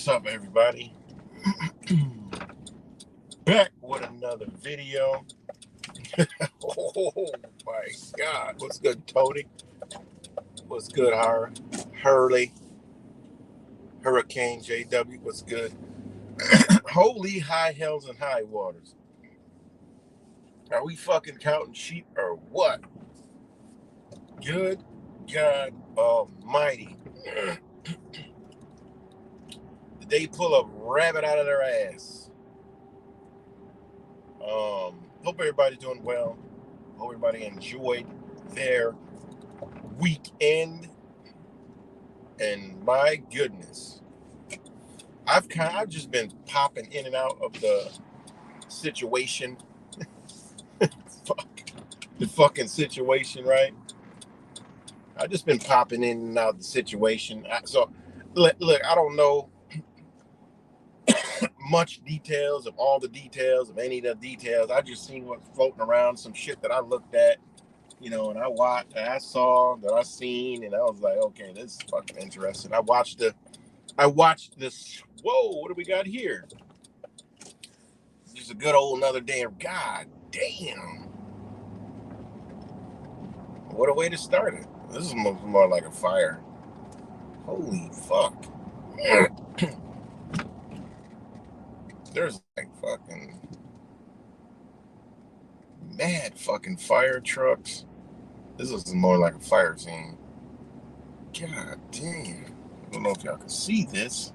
What's up, everybody? Back with another video. Oh my God. What's good, Tony? What's good, Hurley? Hurricane JW? What's good? Holy high hells and high waters. Are we fucking counting sheep or what? Good God Almighty. Did they pull a rabbit out of their ass? Hope everybody's doing well. Hope everybody enjoyed their weekend. And my goodness, I've just been popping in and out of the situation. The fucking situation, right? I've just been popping in and out of the situation. So look, I don't know much details of all the details of any of the details. I just seen what's floating around, some shit that I looked at, and I watched, and I saw, that I seen, and I was like, okay, this is fucking interesting. I watched this. Whoa, what do we got here? Just a good old another damn. God damn. What a way to start it. This is more like a fire. Holy fuck. There's like fucking mad fucking fire trucks. This is more like a fire scene. God damn. I don't know if y'all can see this.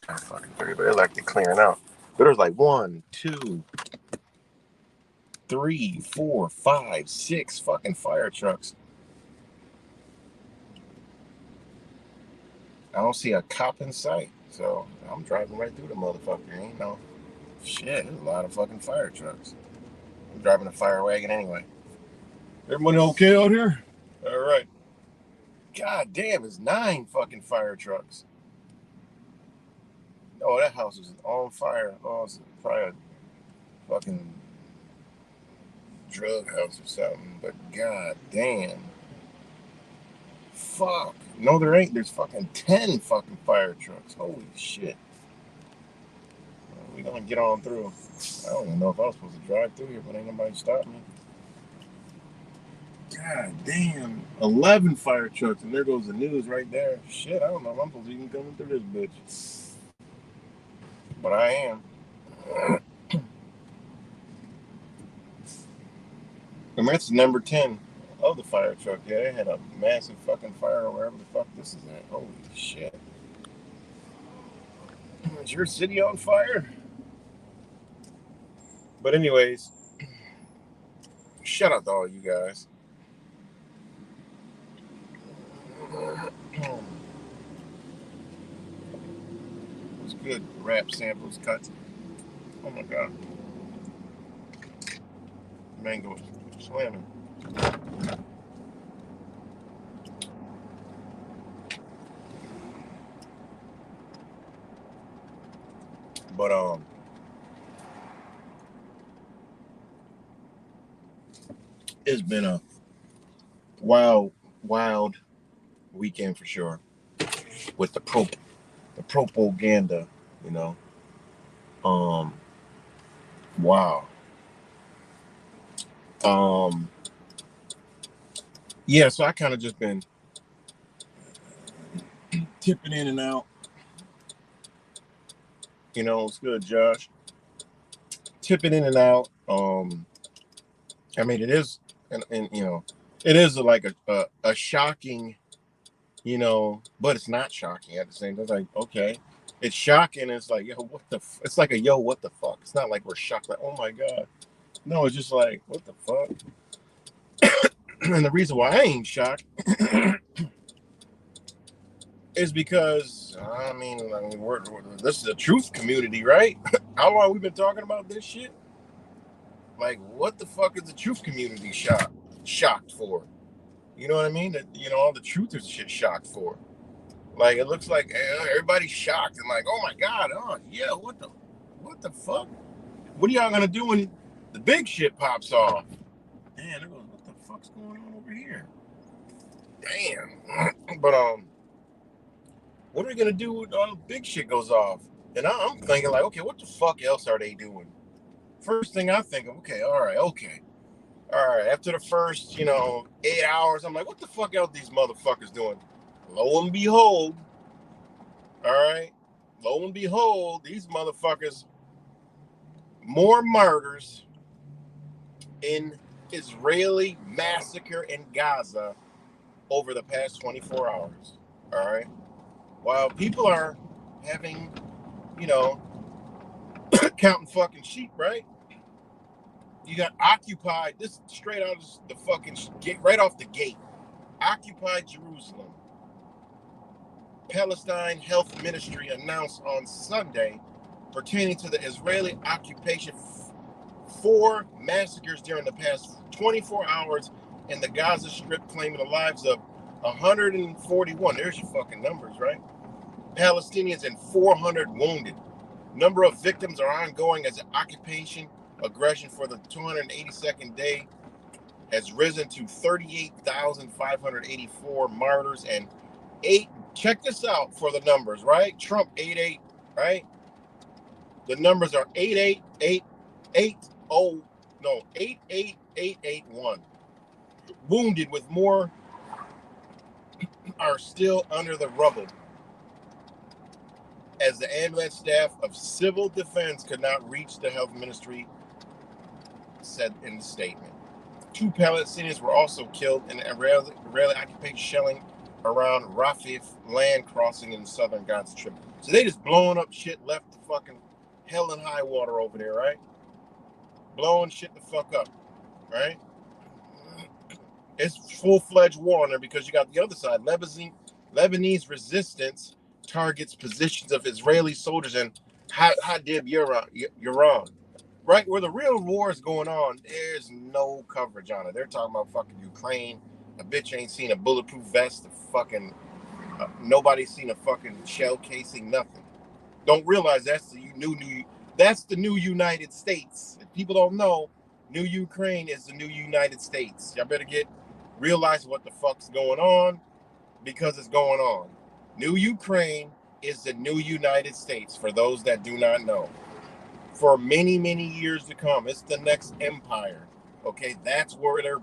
Fucking everybody like they're clearing out. But there's like 1, 2, 3, 4, 5, 6 fucking fire trucks. I don't see a cop in sight, so I'm driving right through the motherfucker. Ain't no shit. There's a lot of fucking fire trucks. I'm driving a fire wagon anyway. Everybody okay out here? All right. God damn, it's 9 fucking fire trucks. Oh, that house is on fire. Oh, it's probably a fucking drug house or something. But god damn. Fuck. No, there ain't. There's fucking 10 fucking fire trucks. Holy shit. We're gonna get on through. I don't even know if I was supposed to drive through here, but ain't nobody stopped me. God damn. 11 fire trucks, and there goes the news right there. Shit, I don't know if I'm supposed to even come through this bitch. But I am. And that's number 10 of the fire truck. Yeah, they had a massive fucking fire wherever the fuck this is at. Holy shit. Is your city on fire? But anyways, shout out to all you guys. It's good. Rap samples, cuts. Oh my god. Mango slamming. But it's been a wild weekend for sure. With the propaganda, Wow. Yeah, so I kind of just been tipping in and out. It's good, Josh. Tipping in and out. I mean, it is, and it is like a shocking, but it's not shocking at the same time. It's like, okay, it's shocking. It's like, yo, it's like a yo, what the fuck? It's not like we're shocked, like, oh my god. No, it's just like, what the fuck? And the reason why I ain't shocked is because this is a truth community, right? How long we been talking about this shit? Like, what the fuck is the truth community shocked for? You know what I mean? That all the truthers shit shocked for. Like, it looks like everybody's shocked and like, oh my god, oh yeah, what the fuck? What are y'all gonna do when the big shit pops off? Man, what the fuck's going on over here? damn. But what are we gonna do when all the big shit goes off? And I'm thinking like, okay, what the fuck else are they doing? First thing I think of, okay. After the first, 8 hours, I'm like, what the fuck else these motherfuckers doing? Lo and behold, these motherfuckers, more martyrs in Israeli massacre in Gaza over the past 24 hours. All right. While people are having, counting fucking sheep, right? You got occupied, this straight out of the fucking gate, right off the gate. Occupied Jerusalem. Palestine Health Ministry announced on Sunday pertaining to the Israeli occupation 4 massacres during the past 24 hours in the Gaza Strip, claiming the lives of 141. There's your fucking numbers, right? Palestinians and 400 wounded. Number of victims are ongoing as the occupation aggression for the 282nd day has risen to 38,584 martyrs and 8. Check this out for the numbers, right? Trump 88, right? The numbers are 88881. Wounded, with more are still under the rubble, as the ambulance staff of civil defense could not reach the health ministry, said in the statement. 2 Palestinians were also killed in Israeli occupation shelling around Rafah land crossing in the southern Gaza Strip. So they just blowing up shit left to fucking hell and high water over there, right? Blowing shit the fuck up, right? It's full-fledged war on there because you got the other side. Lebanese resistance targets positions of Israeli soldiers in Hadib, Iran. Right where the real war is going on, there's no coverage on it. They're talking about fucking Ukraine. A bitch ain't seen a bulletproof vest. Nobody's seen a fucking shell casing. Nothing. Don't realize that's the new United States. If people don't know, new Ukraine is the new United States. Y'all better realize what the fuck's going on, because it's going on. New Ukraine is the new United States, for those that do not know. For many, many years to come, it's the next empire. Okay, that's where they're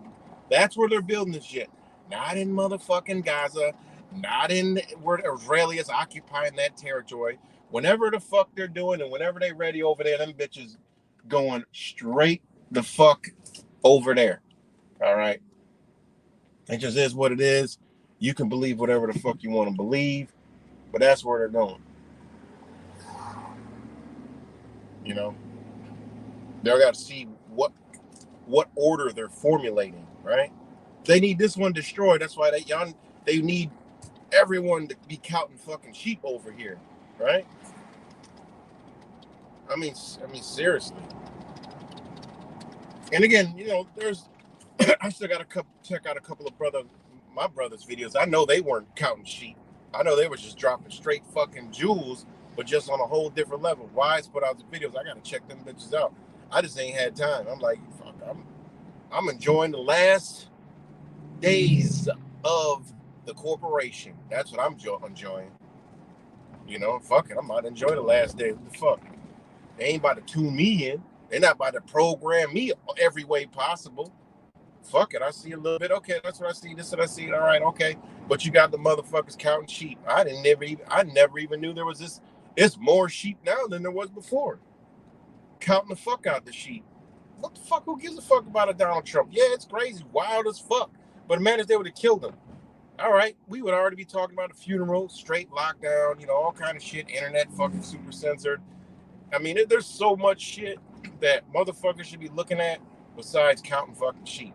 building this shit. Not in motherfucking Gaza, not in where Israel is occupying that territory. Whenever the fuck they're doing, and whenever they ready over there, them bitches going straight the fuck over there. All right, it just is what it is. You can believe whatever the fuck you want to believe, but that's where they're going. They got to see what order they're formulating, right? They need this one destroyed. That's why they need everyone to be counting fucking sheep over here, right? I mean seriously. And again, there's I still got to check out a couple of my brother's videos. I know they weren't counting sheep. I know they were just dropping straight fucking jewels, but just on a whole different level. Wise put out the videos. I got to check them bitches out. I just ain't had time. I'm like, fuck, I'm enjoying the last days of the corporation. That's what I'm enjoying. Fuck it. I'm about to enjoy the last day. What the fuck? They ain't about to tune me in. They're not about to program me every way possible. Fuck it. I see a little bit. Okay, that's what I see. This and I see it. All right, okay. But you got the motherfuckers counting sheep. I never even knew there was this. It's more sheep now than there was before. Counting the fuck out the sheep. What the fuck? Who gives a fuck about a Donald Trump? Yeah, it's crazy, wild as fuck. But man, if they would have killed him, all right, we would already be talking about a funeral, straight lockdown, all kind of shit. Internet fucking super censored. I mean, there's so much shit that motherfuckers should be looking at besides counting fucking sheep.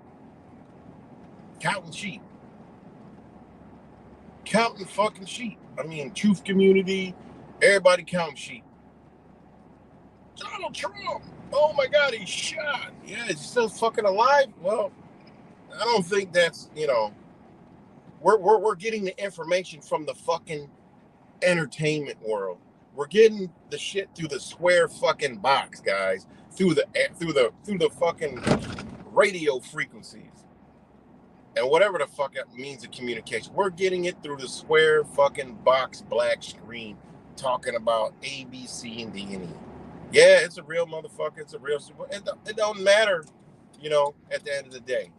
Counting sheep. Counting fucking sheep. I mean, truth community, everybody counting sheep. Donald Trump. Oh my God, he's shot. Yeah, is he still fucking alive? Well, I don't think that's, we're getting the information from the fucking entertainment world. We're getting the shit through the square fucking box, guys. Through the fucking radio frequencies. and whatever the fuck it means of communication. We're getting it through the square fucking box black screen talking about A, B, C, and D, and E. Yeah, it's a real motherfucker. It's a real super. It don't matter, at the end of the day.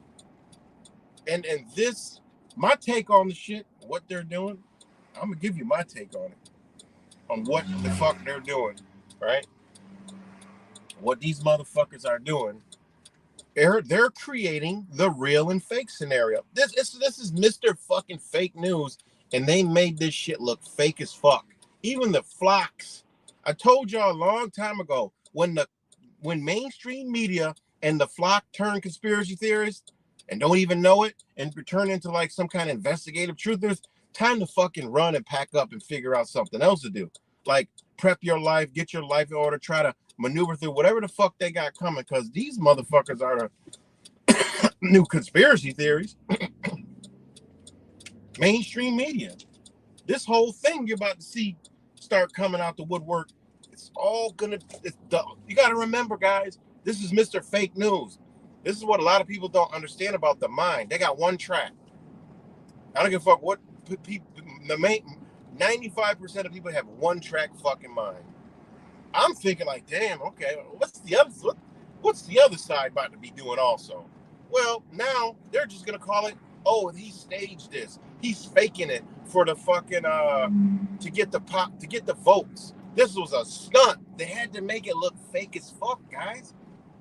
And this, my take on the shit, what they're doing, I'm gonna give you my take on it. On what the fuck they're doing, right? What these motherfuckers are doing. They're creating the real and fake scenario. This is Mr. fucking fake news, and they made this shit look fake as fuck. Even the flocks. I told y'all a long time ago when mainstream media and the flock turn conspiracy theorists and don't even know it and turn into like some kind of investigative truthers, time to fucking run and pack up and figure out something else to do. Like prep your life, get your life in order, try to maneuver through whatever the fuck they got coming, because these motherfuckers are the new conspiracy theories. Mainstream media. This whole thing you're about to see start coming out the woodwork. It's all gonna. You got to remember, guys. This is Mr. Fake News. This is what a lot of people don't understand about the mind. They got one track. I don't give a fuck what people. The main 95% of people have one track fucking mind. I'm thinking like, damn, okay, what's the other side about to be doing also? Well, now they're just gonna call it, oh, he staged this. He's faking it for the fucking to get the votes. This was a stunt. They had to make it look fake as fuck, guys.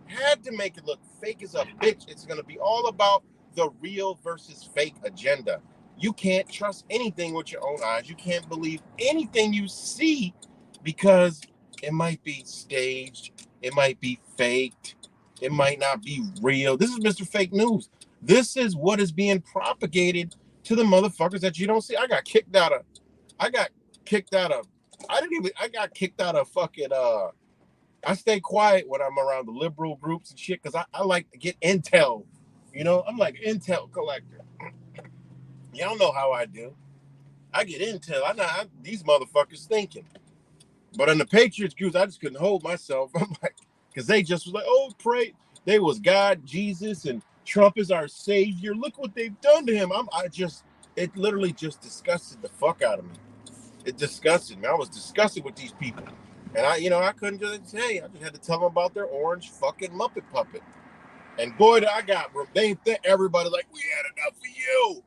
Had to make it look fake as a bitch. It's gonna be all about the real versus fake agenda. You can't trust anything with your own eyes. You can't believe anything you see because it might be staged. It might be faked. It might not be real. This is Mr. Fake News. This is what is being propagated to the motherfuckers that you don't see. I got kicked out of fucking I stay quiet when I'm around the liberal groups and shit because I like to get intel. I'm like intel collector. Y'all know how I do. I get intel. These motherfuckers thinking. But in the Patriots groups, I just couldn't hold myself. I'm like, because they just was like, oh, pray. They was God, Jesus, and Trump is our savior. Look what they've done to him. It literally just disgusted the fuck out of me. It disgusted me. I was disgusted with these people. And I couldn't just say, I just had to tell them about their orange fucking Muppet puppet. And boy, everybody like, we had enough of you.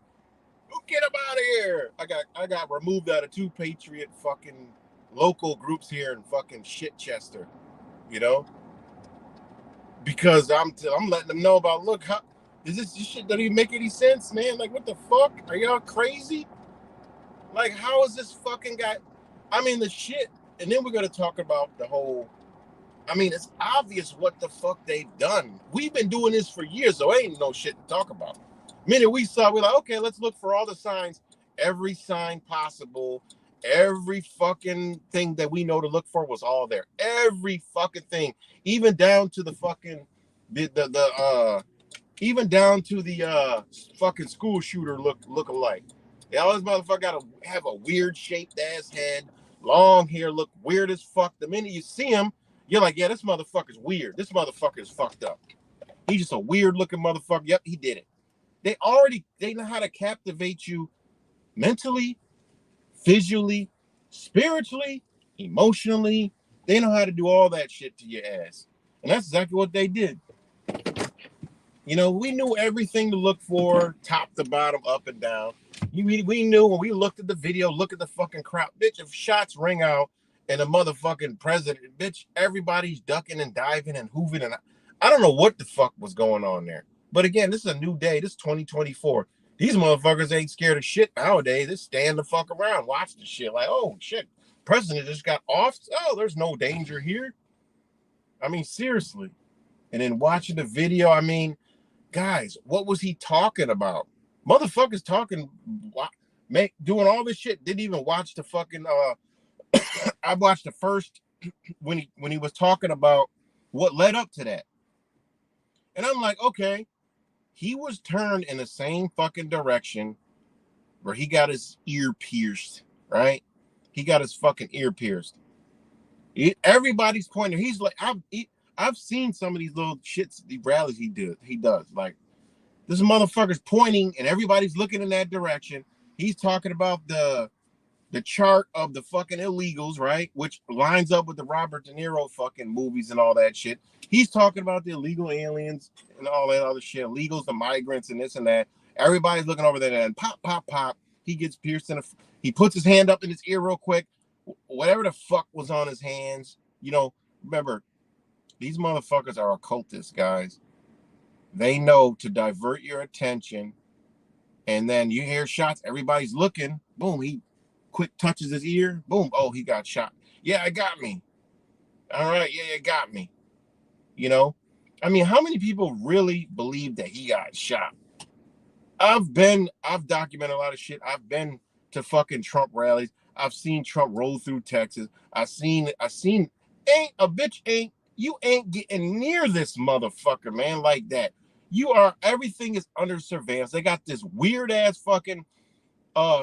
Get him out of here. I got removed out of 2 Patriot fucking local groups here in fucking Shitchester, because I'm letting them know about, look, how is this shit doesn't even make any sense, man. Like, what the fuck? Are y'all crazy? Like, how is this fucking guy? I mean, the shit. And then we're gonna talk about the whole. I mean, it's obvious what the fuck they've done. We've been doing this for years, so ain't no shit to talk about. Minute we're like, okay, let's look for all the signs, every sign possible, every fucking thing that we know to look for was all there. Every fucking thing, even down to the fucking even down to the fucking school shooter look alike. Yeah, all this motherfucker gotta have a weird shaped ass head, long hair, look weird as fuck. The minute you see him, you're like, yeah, this motherfucker's weird. This motherfucker's fucked up. He's just a weird looking motherfucker. Yep, he did it. They know how to captivate you mentally, visually, spiritually, emotionally. They know how to do all that shit to your ass. And that's exactly what they did. We knew everything to look for, top to bottom, up and down. We knew when we looked at the video, look at the fucking crowd. Bitch, if shots ring out and a motherfucking president, bitch, everybody's ducking and diving and hooving. And I don't know what the fuck was going on there. But again, this is a new day. This is 2024. These motherfuckers ain't scared of shit nowadays. They stand the fuck around, watch the shit. Like, oh, shit, president just got off. Oh, there's no danger here. I mean, seriously. And then watching the video, I mean, guys, what was he talking about? Motherfuckers talking, doing all this shit. Didn't even watch the fucking, I watched the first, when he was talking about what led up to that. And I'm like, okay. He was turned in the same fucking direction where he got his ear pierced, right? He got his fucking ear pierced. Everybody's pointing. He's like, I've seen some of these little shits, the rallies he does. Like, This motherfucker's pointing and everybody's looking in that direction. He's talking about the chart of the fucking illegals, right? Which lines up with the Robert De Niro fucking movies and all that shit. He's talking about the illegal aliens and all that other shit, illegals, the migrants, and this and that. Everybody's looking over there, and pop, pop, pop. He gets pierced in he puts his hand up in his ear real quick. Whatever the fuck was on his hands, remember, these motherfuckers are occultists, guys. They know to divert your attention, and then you hear shots, everybody's looking, boom, he quick touches his ear, boom, oh, he got shot. Yeah, it got me. All right, yeah, it got me. I mean, how many people really believe that he got shot? I've documented a lot of shit. I've been to fucking Trump rallies. I've seen Trump roll through Texas. I seen you ain't getting near this motherfucker, man, like that. Everything is under surveillance. They got this weird ass fucking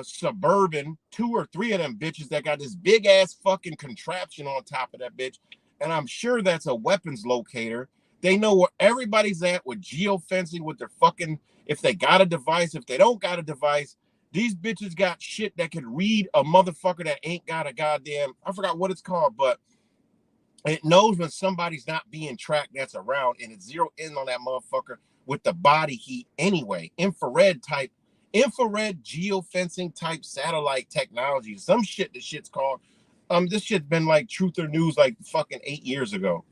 Suburban, 2 or 3 of them bitches that got this big ass fucking contraption on top of that bitch. And I'm sure that's a weapons locator. They know where everybody's at with geofencing, with their fucking, if they got a device, if they don't got a device. These bitches got shit that can read a motherfucker that ain't got a goddamn, I forgot what it's called, but it knows when somebody's not being tracked that's around, and it zero in on that motherfucker with the body heat anyway. Infrared geofencing type satellite technology. Some shit, this shit's called. This shit's been like Truth or News like fucking 8 years ago,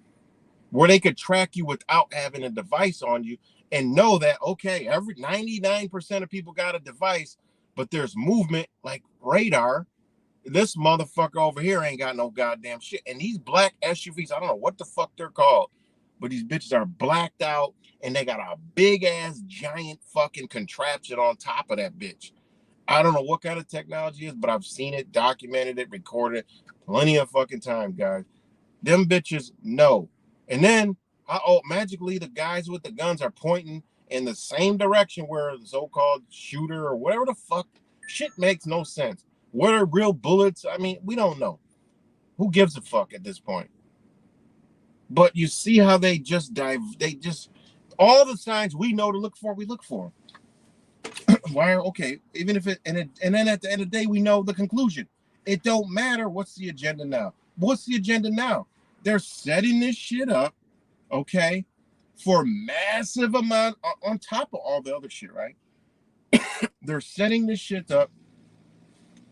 where they could track you without having a device on you and know that, okay, every 99% of people got a device, but there's movement like radar. This motherfucker over here ain't got no goddamn shit. And these black SUVs, I don't know what the fuck they're called, but these bitches are blacked out and they got a big ass giant fucking contraption on top of that bitch. I don't know what kind of technology it is, but I've seen it, documented it, recorded it plenty of fucking time, guys. Them bitches know. And then, magically the guys with the guns are pointing in the same direction where the so-called shooter or whatever the fuck, shit makes no sense. What are real bullets? I mean, we don't know. Who gives a fuck at this point? But you see how they just all the signs we know to look for, we look for. Why? Okay, even if and then at the end of the day, we know the conclusion. It don't matter. What's the agenda now? What's the agenda now? They're setting this shit up, okay, for massive amount on top of all the other shit, right? They're setting this shit up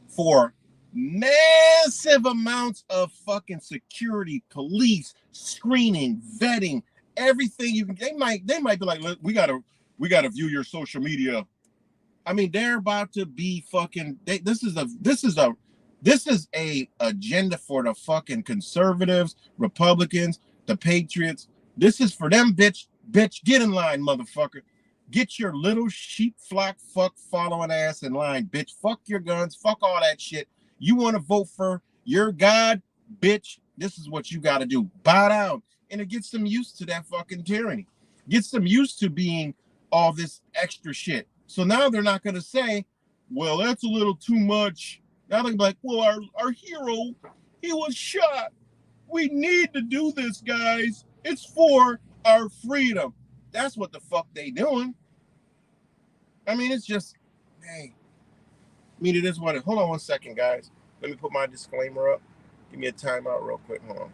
for massive amounts of fucking security, police, screening, vetting, everything you can. They might be like, look, we gotta view your social media. I mean, they're about to be fucking. This is a agenda for the fucking conservatives, Republicans, the Patriots. This is for them, bitch. Get in line, motherfucker. Get your little sheep flock fuck following ass in line, bitch. Fuck your guns. Fuck all that shit. You want to vote for your God, bitch? This is what you got to do. Bow down. And it gets them used to that fucking tyranny. Gets them used to being all this extra shit. So now they're not going to say, well, that's a little too much. Now they're like, well, our hero, he was shot. We need to do this, guys. It's for our freedom. That's what the fuck they doing. I mean, it's just, hey. I mean, it is what it. Hold on one second, guys. Let me put my disclaimer up. Give me a timeout real quick. Hold on.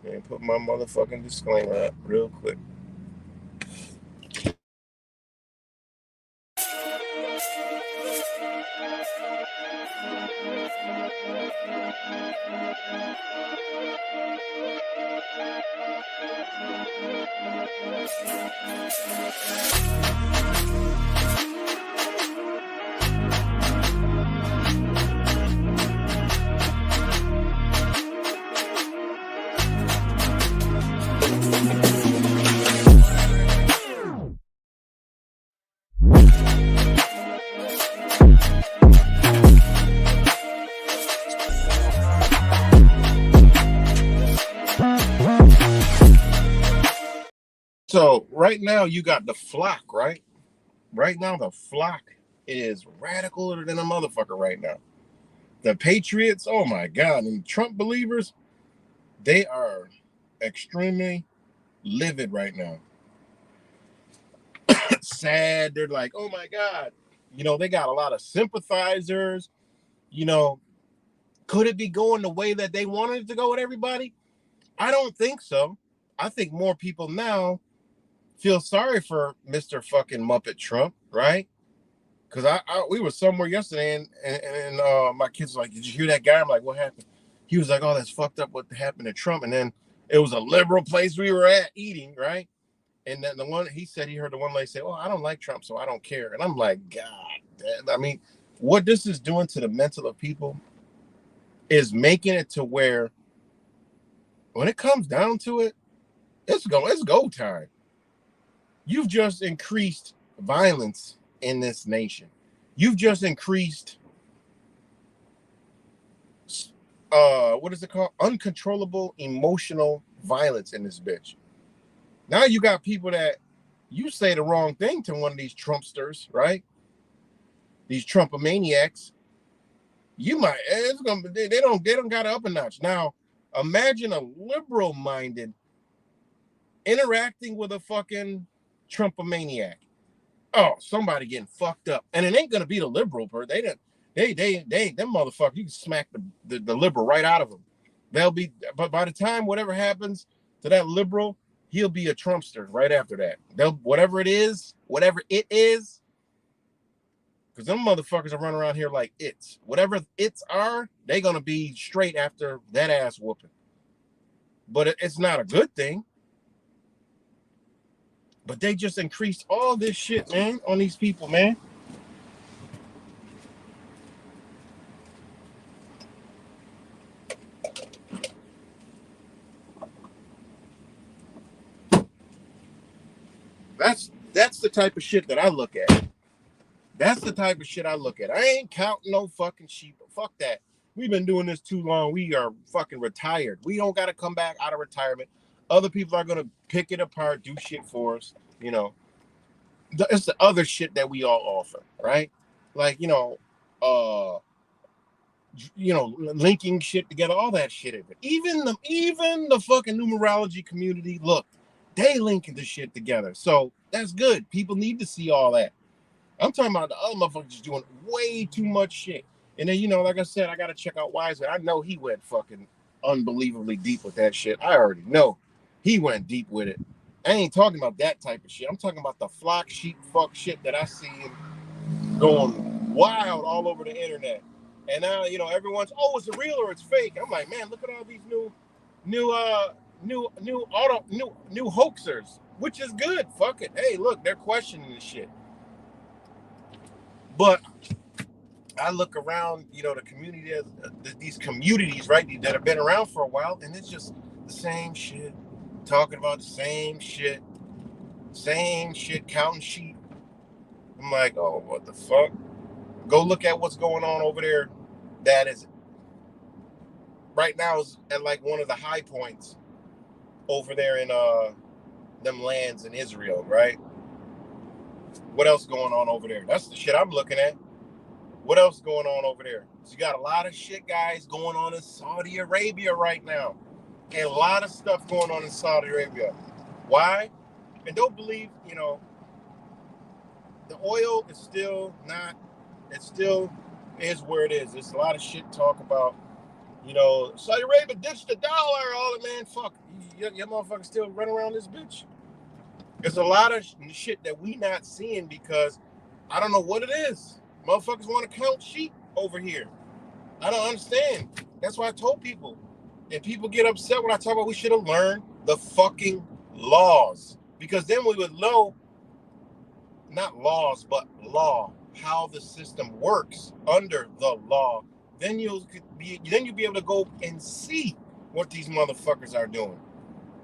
Let me put my motherfucking disclaimer up real quick. So right now you got the flock, right? Right now the flock is radicaler than a motherfucker right now. The Patriots, oh my God, and Trump believers, they are extremely livid right now. not sad. They're like, oh my God. You know, they got a lot of sympathizers. You know, could it be going the way that they wanted it to go with everybody? I don't think so. I think more people now feel sorry for Mr. fucking Muppet Trump, right? Because we were somewhere yesterday and my kids were like, did you hear that guy? I'm like, what happened? He was like, oh, that's fucked up what happened to Trump. And then it was a liberal place we were at eating, right? And then the one, he said he heard the one lady say, oh, I don't like Trump, so I don't care. And I'm like, God, I mean, what this is doing to the mental of people is making it to where when it comes down to it, it's go time. You've just increased violence in this nation. You've just increased what is it called? Uncontrollable emotional violence in this bitch. Now you got people that you say the wrong thing to one of these Trumpsters, right? These Trumpomaniacs. You might they don't got it up a notch. Now imagine a liberal minded interacting with a fucking Trumpomaniac. Oh, somebody getting fucked up. And it ain't gonna be the liberal person. They them motherfuckers, you can smack the liberal right out of them. They'll be, but by the time whatever happens to that liberal, he'll be a Trumpster right after that. They'll whatever it is, because them motherfuckers are running around here like it's. Whatever it's are, they gonna be straight after that ass whooping. But it's not a good thing. But they just increased all this shit, man, on these people, man. That's the type of shit that I look at. That's the type of shit I look at. I ain't counting no fucking sheep. Fuck that. We've been doing this too long. We are fucking retired. We don't got to come back out of retirement. Other people are going to pick it apart, do shit for us. You know, it's the other shit that we all offer, right? Like, linking shit together, all that shit. Even the fucking numerology community, look, they linking the shit together. So that's good. People need to see all that. I'm talking about the other motherfuckers just doing way too much shit. And then, like I said, I got to check out Wiseman. I know he went fucking unbelievably deep with that shit. I already know he went deep with it. I ain't talking about that type of shit. I'm talking about the flock sheep fuck shit that I see him going wild all over the internet. And now, everyone's, oh, it's real or it's fake. I'm like, man, look at all these new hoaxers, which is good. Fuck it. Hey, look, they're questioning this shit. But I look around, the community, these communities, right, that have been around for a while, and it's just the same shit, talking about the same shit, counting sheep. I'm like, oh, what the fuck? Go look at what's going on over there. That is right now is at like one of the high points over there in them lands in Israel, right? What else going on over there? That's the shit I'm looking at. What else going on over there? So you got a lot of shit, guys, going on in Saudi Arabia right now. And a lot of stuff going on in Saudi Arabia. Why? And don't believe, the oil is still not, it still is where it is. There's a lot of shit talk about, Saudi Arabia ditched the dollar. All the man, fuck. Your motherfuckers still run around this bitch. There's a lot of shit that we not seeing because I don't know what it is. Motherfuckers want to count sheep over here. I don't understand. That's why I told people. And people get upset when I talk about we should have learned the fucking laws. Because then we would know, not laws, but law, how the system works under the law. Then you'll be able to go and see what these motherfuckers are doing.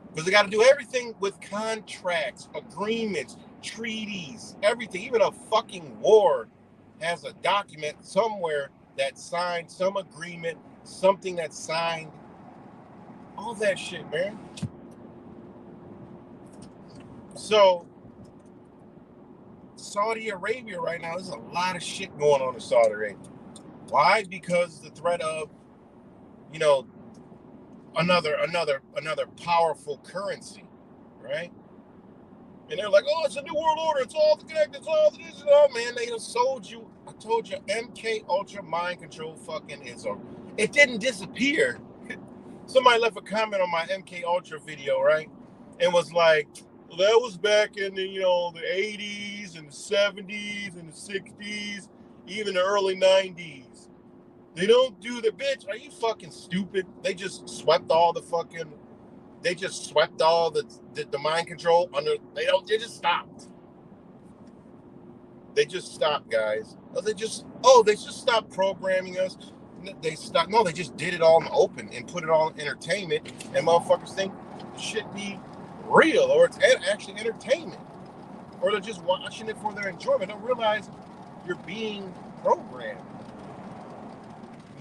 Because they got to do everything with contracts, agreements, treaties, everything. Even a fucking war has a document somewhere that signed some agreement, something that signed, all that shit, man. So Saudi Arabia right now, there's a lot of shit going on in Saudi Arabia. Why? Because the threat of, another powerful currency, right? And they're like, oh, it's a new world order. It's all connected. It's all this. Oh, man, they have sold you. I told you, MK Ultra mind control fucking is a. It didn't disappear. Somebody left a comment on my MK Ultra video, right? And was like, well, that was back in the, the 80s and the 70s and the 60s, even the early 90s. They don't do the bitch. Are you fucking stupid? They just swept all the fucking. They just swept all the mind control under. They just stopped. They just stopped, guys. They just stopped programming us. They stopped. No, they just did it all in the open and put it all in entertainment. And motherfuckers think shit be real or it's actually entertainment. Or they're just watching it for their enjoyment. Don't realize you're being programmed.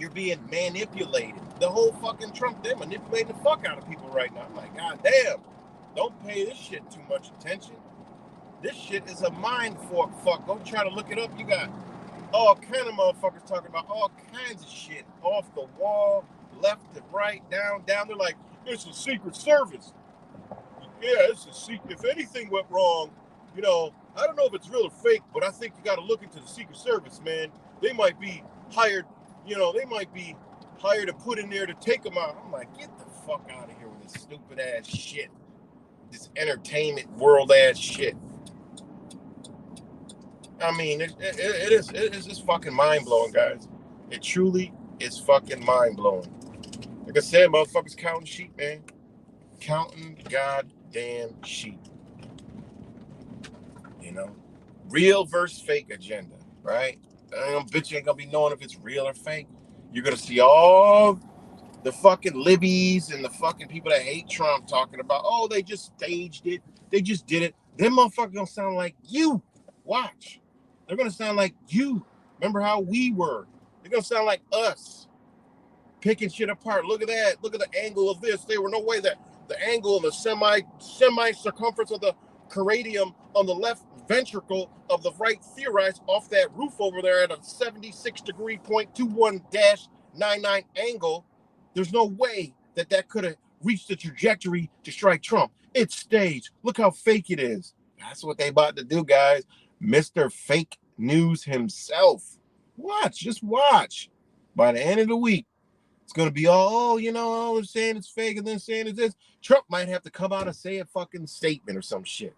You're being manipulated. The whole fucking Trump, they're manipulating the fuck out of people right now. I'm like, God damn, don't pay this shit too much attention. This shit is a mind fuck. Go try to look it up. You got all kind of motherfuckers talking about all kinds of shit off the wall, left to right, down. They're like, it's a Secret Service. Yeah, it's a secret. If anything went wrong, I don't know if it's real or fake, but I think you got to look into the Secret Service, man. They might be hired. They might be hired to put in there to take them out. I'm like, get the fuck out of here with this stupid ass shit. This entertainment world ass shit. I mean, it is just fucking mind blowing, guys. It truly is fucking mind blowing. Like I said, motherfuckers counting sheep, man. Counting goddamn sheep. Real versus fake agenda, right? Bitch, you ain't gonna be knowing if it's real or fake. You're gonna see all the fucking libbies and the fucking people that hate Trump talking about, oh, they just staged it. They just did it. Them motherfuckers gonna sound like you. Watch. They're gonna sound like you. Remember how we were. They're gonna sound like us. Picking shit apart. Look at that. Look at the angle of this. There were no way that the angle and the semi circumference of the coradium on the left ventricle of the right theorized off that roof over there at a 76 degree 0.21-99 angle. There's no way that could have reached the trajectory to strike Trump. It's staged. Look how fake it is. That's what they about to do, guys. Mr. Fake News himself. Just watch. By the end of the week, it's going to be all they're saying it's fake and then saying it's this. Trump might have to come out and say a fucking statement or some shit.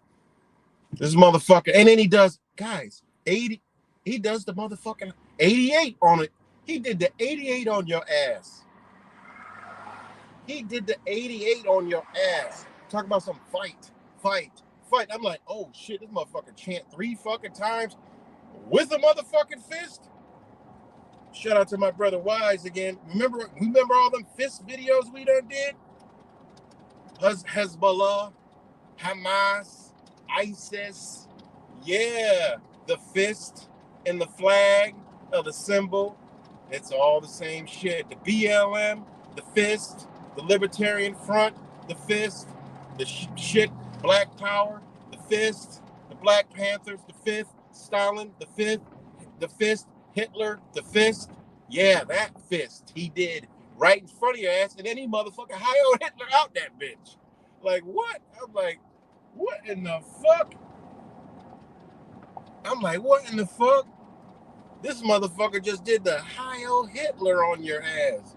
This motherfucker. And then he does, guys, 80. He does the motherfucking 88 on it. He did the 88 on your ass. He did the 88 on your ass. Talk about some fight. I'm like, oh shit, this motherfucker chant 3 fucking times with a motherfucking fist. Shout out to my brother Wise again. Remember all them fist videos we done did? Hezbollah, Hamas, ISIS. Yeah, the fist and the flag of the symbol. It's all the same shit. The BLM, the fist, the Libertarian Front, the fist, the shit, Black Power, the fist, the Black Panthers, the fifth, Stalin, the fifth, the fist, Hitler, the fist. Yeah, that fist he did right in front of your ass, and then he motherfucking hired Hitler out that bitch. Like, what? I'm like, what in the fuck? I'm like, what in the fuck? This motherfucker just did the Heil Hitler on your ass.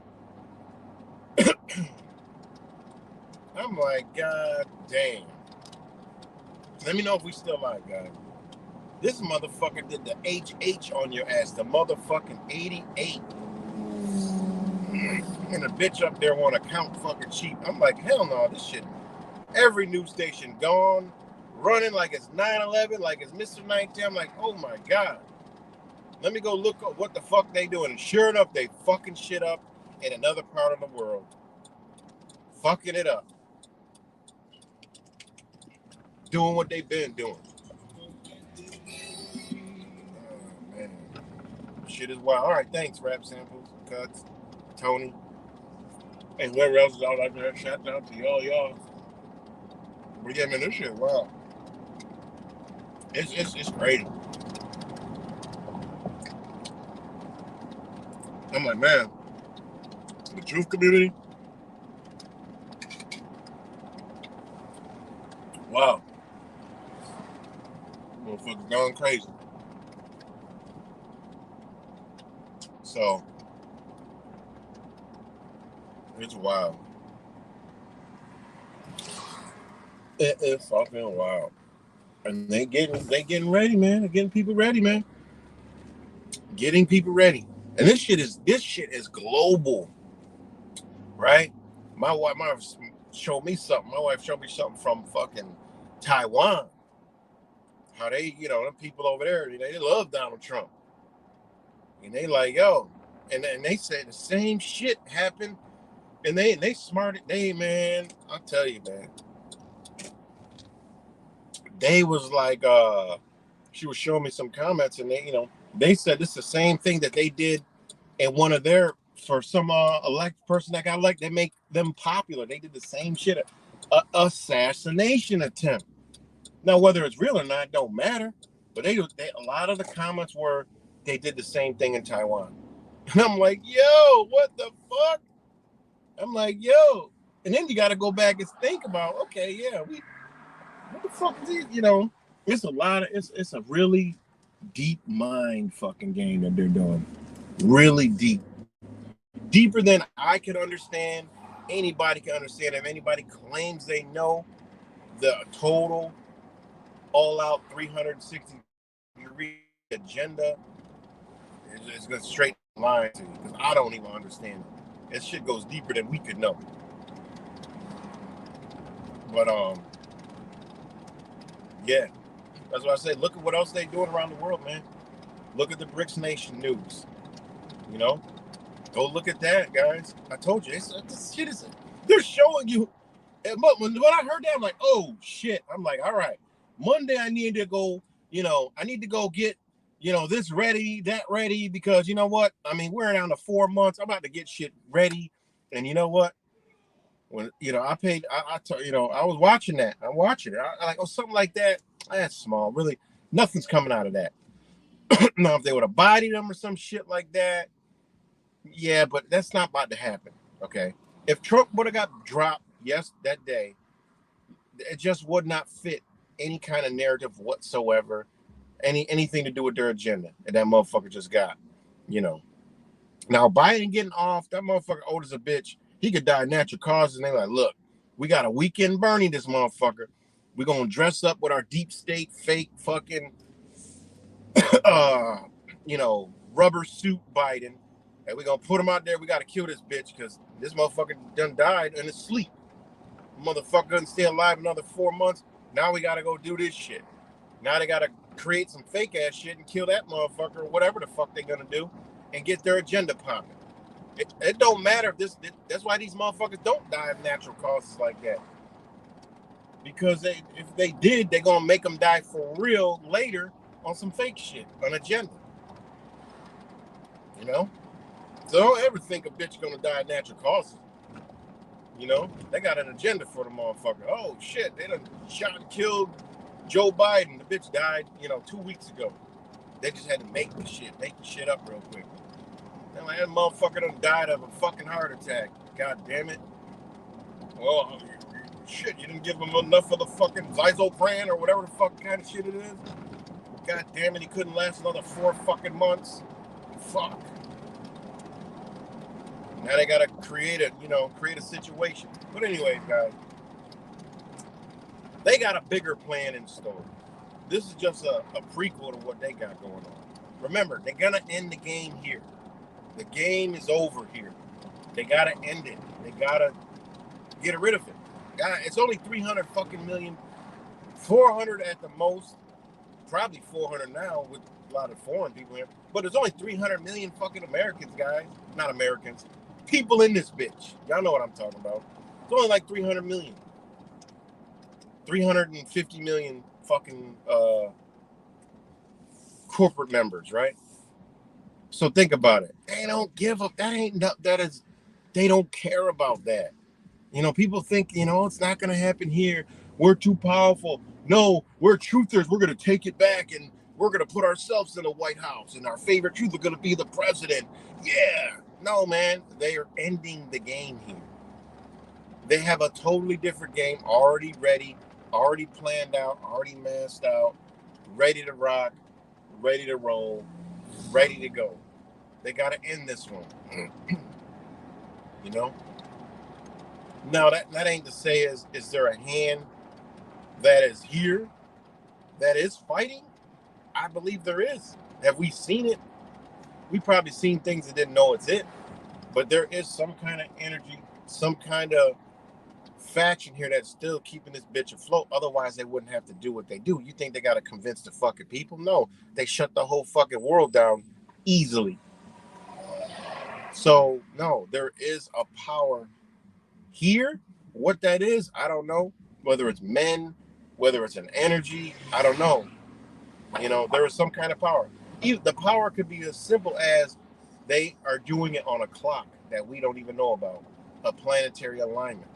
I'm like, God damn. Let me know if we still live, guys. This motherfucker did the HH on your ass, the motherfucking 88. And the bitch up there want to count fucking sheep. I'm like, hell no, this shit. Every news station gone, running like it's 9/11, like it's Mr. 19. I'm like, oh my God. Let me go look up what the fuck they doing. And sure enough, they fucking shit up in another part of the world. Fucking it up. Doing what they've been doing. Oh, man. Shit is wild. All right, thanks, Rap Samples, Cuts, Tony, and whoever else is out there. Shout out to y'all. But yeah, man, this shit, wow. It's crazy. I'm like, man, the truth community. Wow. Motherfuckers going crazy. So it's wild. It's fucking wild. And they getting ready, man. They're getting people ready, man. Getting people ready. And this shit is global, right? My wife showed me something. My wife showed me something from fucking Taiwan. How they, them people over there, they love Donald Trump. And they like, yo. And they said the same shit happened. And they smart. Man, I'll tell you, man. They was like, she was showing me some comments, and they said this is the same thing that they did in one of their, for some elect person that got elected, they make them popular. They did the same shit, assassination attempt. Now, whether it's real or not, don't matter. But a lot of the comments were they did the same thing in Taiwan, and I'm like, yo, what the fuck? I'm like, yo, and then you got to go back and think about, okay, yeah, what the fuck is it? It's a lot of it's a really deep mind fucking game that they're doing. Really deep. Deeper than I can understand. Anybody can understand. If anybody claims they know the total all-out 360-degree agenda, it's going to straight line to you, because I don't even understand it. This shit goes deeper than we could know. But yeah, that's what I say. Look at what else they doing around the world, man. Look at the BRICS Nation news. Go look at that, guys. I told you, this shit is. They're showing you. When I heard that, I'm like, oh shit. I'm like, all right. Monday, I need to go. I need to go get, this ready, that ready, because you know what? I mean, we're down to 4 months. I'm about to get shit ready, and you know what? When I paid, I was watching that. I'm watching it. I like, something like that. That's small. Really, nothing's coming out of that. Now, if they would have bodied them or some shit like that, yeah, but that's not about to happen. Okay, if Trump would have got dropped, that day, it just would not fit any kind of narrative whatsoever, anything to do with their agenda, and that motherfucker just got, Now Biden getting off, that motherfucker old as a bitch. He could die of natural causes, and they like, look, we got a weekend Bernie this motherfucker. We're gonna dress up with our deep state fake fucking rubber suit Biden, and we're gonna put him out there. We gotta kill this bitch because this motherfucker done died in his sleep. Motherfucker doesn't stay alive another 4 months. Now we gotta go do this shit. Now they gotta create some fake ass shit and kill that motherfucker or whatever the fuck they gonna do and get their agenda popping. It don't matter if that's why these motherfuckers don't die of natural causes like that. Because if they did, they're gonna make them die for real later on some fake shit, an agenda. So don't ever think a bitch gonna die of natural causes. They got an agenda for the motherfucker. Oh shit, they done shot and killed Joe Biden. The bitch died, 2 weeks ago. They just had to make the shit up real quick. And like, that motherfucker done died of a fucking heart attack. God damn it. Well, shit, you didn't give him enough of the fucking Zyzopran or whatever the fuck kind of shit it is. God damn it, he couldn't last another 4 fucking months. Fuck. Now they gotta create a situation. But anyways, guys, they got a bigger plan in store. This is just a prequel to what they got going on. Remember, they're gonna end the game here. The game is over here. They gotta end it. They gotta get rid of it. It's only 300 fucking million, 400 at the most, probably 400 now with a lot of foreign people here. But there's only 300 million fucking Americans, guys. Not Americans. People in this bitch. Y'all know what I'm talking about. It's only like 300 million. 350 million fucking corporate members, right? So think about it. They don't give up. They don't care about that. People think, it's not going to happen here. We're too powerful. No, we're truthers. We're going to take it back and we're going to put ourselves in the White House and our favorite truth are going to be the president. Yeah. No, man, they are ending the game here. They have a totally different game already ready, already planned out, already masked out, ready to rock, ready to roll, ready to go. They got to end this one. You know? Now, that ain't to say is there a hand that is here that is fighting? I believe there is. Have we seen it? We probably seen things that didn't know it's it. But there is some kind of energy, some kind of faction here that's still keeping this bitch afloat. Otherwise, they wouldn't have to do what they do. You think they got to convince the fucking people? No, they shut the whole fucking world down easily. So, no, there is a power here. What that is, I don't know. Whether it's men, whether it's an energy, I don't know. You know, there is some kind of power. The power could be as simple as they are doing it on a clock that we don't even know about, a planetary alignment.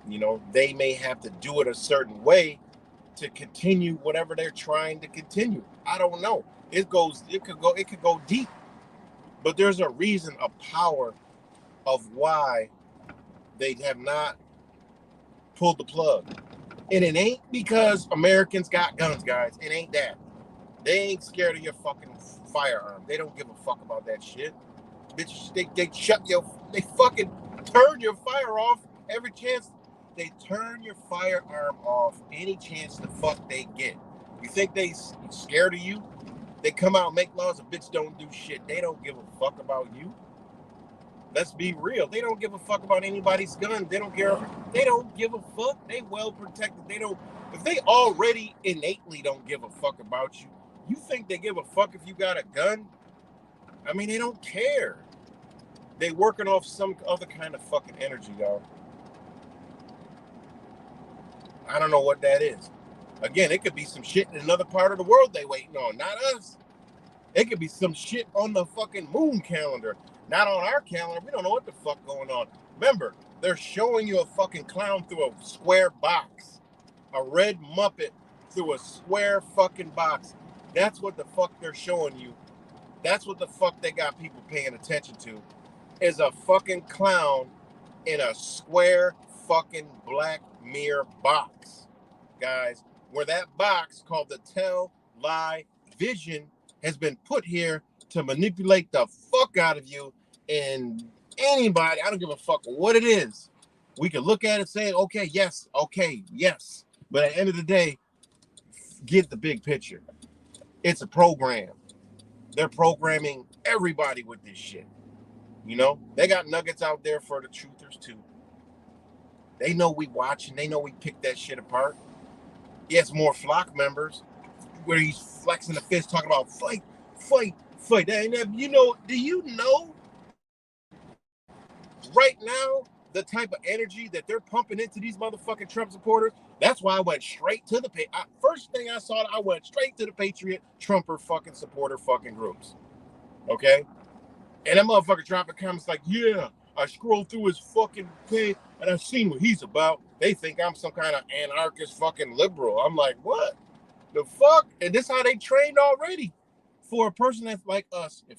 You know, they may have to do it a certain way to continue whatever they're trying to continue. I don't know. It could go deep. But there's a reason, a power of why they have not pulled the plug. And it ain't because Americans got guns, guys. It ain't that. They ain't scared of your fucking firearm. They don't give a fuck about that shit. Bitch, they fucking turn your fire off every chance. They turn your firearm off any chance the fuck they get. You think they scared of you? They come out and make laws, a bitch don't do shit. They don't give a fuck about you. Let's be real. They don't give a fuck about anybody's gun. They don't care. They don't give a fuck. They well protected. If they already innately don't give a fuck about you, you think they give a fuck if you got a gun? I mean, they don't care. They working off some other kind of fucking energy, y'all. I don't know what that is. Again, it could be some shit in another part of the world they waiting on, not us. It could be some shit on the fucking moon calendar, not on our calendar. We don't know what the fuck going on. Remember, they're showing you a fucking clown through a square box. A red Muppet through a square fucking box. That's what the fuck they're showing you. That's what the fuck they got people paying attention to. Is a fucking clown in a square fucking Black Mirror box. Guys, where that box called the Tell Lie Vision has been put here to manipulate the fuck out of you and anybody. I don't give a fuck what it is. We can look at it and say, okay, yes. But at the end of the day, get the big picture. It's a program. They're programming everybody with this shit. You know, they got nuggets out there for the truthers too. They know we watching. They know we pick that shit apart. Yes, more flock members where he's flexing the fist, talking about fight. You know, do you know right now the type of energy that they're pumping into these motherfucking Trump supporters? That's why I went straight to the first thing I saw. I went straight to the Patriot Trumper fucking supporter fucking groups. Okay, and that motherfucker dropping comments like, yeah, I scrolled through his fucking page and I've seen what he's about. They think I'm some kind of anarchist fucking liberal. I'm like, what the fuck? And this how they trained already for a person that's like us. If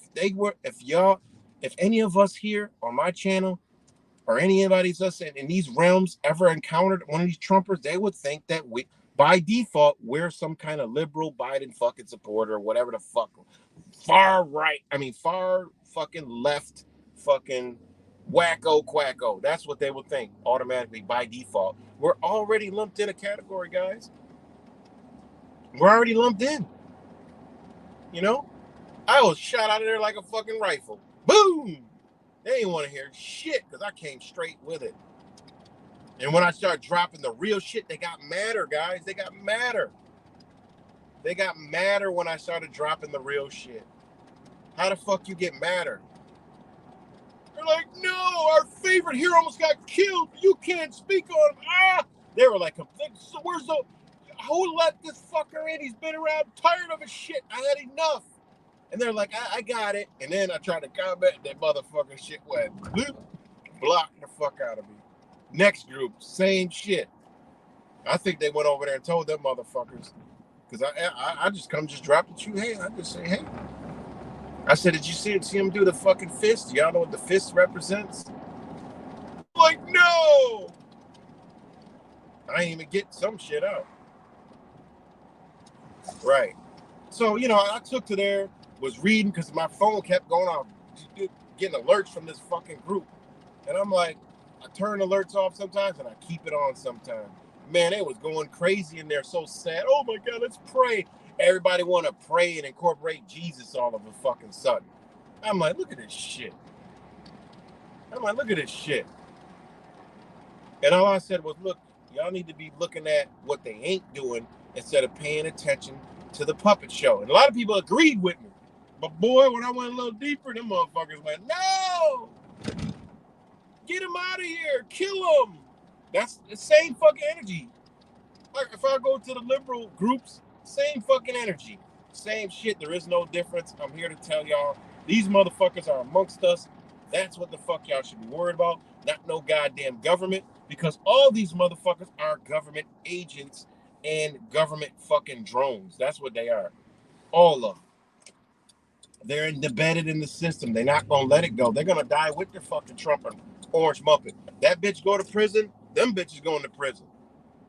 any of us here on my channel or anybody's us in these realms ever encountered one of these Trumpers, they would think that we, by default, we're some kind of liberal Biden fucking supporter or whatever the fuck. Far fucking left fucking wacko quacko. That's what they would think automatically by default. We're already lumped in a category, guys. We're already lumped in. You know? I was shot out of there like a fucking rifle. Boom! They didn't want to hear shit because I came straight with it. And when I started dropping the real shit, they got madder, guys. They got madder. They got madder when I started dropping the real shit. How the fuck you get madder? They're like, no, our favorite hero almost got killed. You can't speak on him. Ah! They were like, so where's the... Who let this fucker in? He's been around. Tired of his shit. I had enough. And they're like, I got it. And then I tried to comment. That motherfucker shit went bloop, blocked the fuck out of me. Next group, same shit. I think they went over there and told them motherfuckers. Because I just drop the truth. Hey, I just say, hey. I said, did you see him do the fucking fist? Y'all know what the fist represents? Like, no! I ain't even get some shit out. Right. So, I took to there, was reading because my phone kept going off, getting alerts from this fucking group. And I'm like, I turn alerts off sometimes and I keep it on sometimes. Man, it was going crazy in there, so sad. Oh my God, let's pray. Everybody want to pray and incorporate Jesus all of a fucking sudden. I'm like, look at this shit. And all I said was, look, y'all need to be looking at what they ain't doing instead of paying attention to the puppet show. And a lot of people agreed with me. But boy, when I went a little deeper, them motherfuckers went, no! Get him out of here! Kill him! That's the same fucking energy. Like if I go to the liberal groups, same fucking energy. Same shit. There is no difference. I'm here to tell y'all, these motherfuckers are amongst us. That's what the fuck y'all should be worried about. Not no goddamn government. Because all these motherfuckers are government agents and government fucking drones. That's what they are. All of them. They're embedded in the system. They're not gonna let it go. They're gonna die with their fucking Trump and Orange Muppet. That bitch go to prison, them bitches going to prison.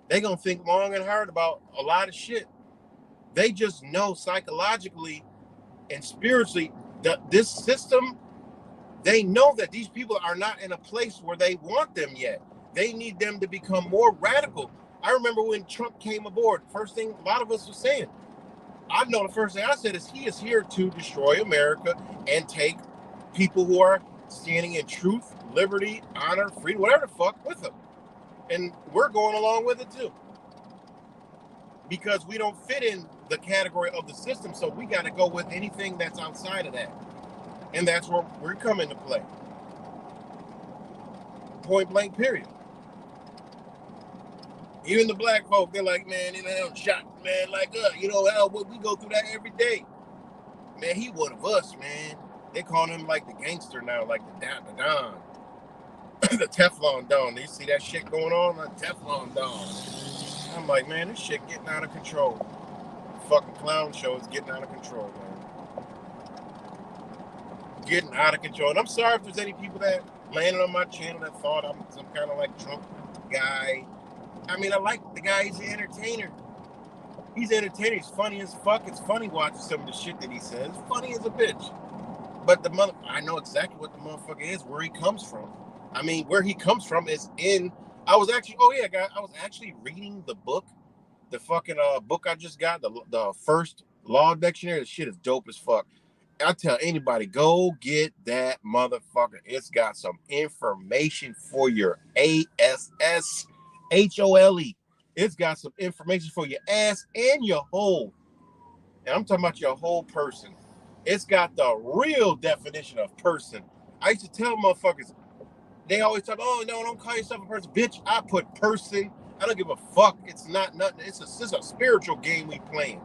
They gonna think long and hard about a lot of shit. They just know psychologically and spiritually that this system, they know that these people are not in a place where they want them yet. They need them to become more radical. I remember when Trump came aboard, first thing a lot of us were saying, I know the first thing I said is he is here to destroy America and take people who are standing in truth, liberty, honor, freedom, whatever the fuck with them. And we're going along with it too. Because we don't fit in the category of the system, so we got to go with anything that's outside of that. And that's where we come into play. Point blank, period. Even the black folk, they're like, man, they don't shot, man, like us. We go through that every day. Man, he one of us, man. They call him like the gangster now, like the Don. The Teflon Don. You see that shit going on? Like Teflon Don. I'm like, man, this shit getting out of control. The fucking clown show is getting out of control, man. Getting out of control. And I'm sorry if there's any people that landed on my channel that thought I'm some kind of like Trump guy. I mean, I like the guy. He's an entertainer. He's entertaining. He's funny as fuck. It's funny watching some of the shit that he says. Funny as a bitch. But I know exactly what the motherfucker is, where he comes from. I mean, where he comes from is in. I was actually reading the book, the fucking book I just got, the first law dictionary. The shit is dope as fuck. I tell anybody, go get that motherfucker. It's got some information for your ASS HOLE. It's got some information for your ass and your whole. And I'm talking about your whole person. It's got the real definition of person. I used to tell motherfuckers, they always talk, oh, no, don't call yourself a person. Bitch, I put person. I don't give a fuck. It's not nothing. It's a spiritual game we playing.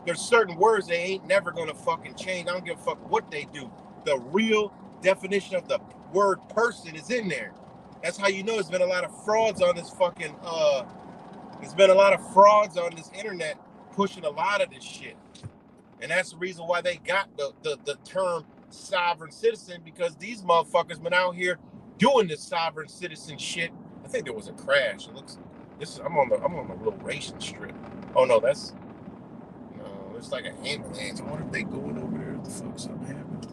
There's certain words they ain't never going to fucking change. I don't give a fuck what they do. The real definition of the word person is in there. That's how you know there's been a lot of frauds on this fucking, there's been a lot of frauds on this internet pushing a lot of this shit. And that's the reason why they got the term sovereign citizen, because these motherfuckers been out here doing this sovereign citizen shit. I think there was a crash. I'm on the little racing strip. Oh no, it's like an ambulance. I wonder if they going over there. What the fuck something happened?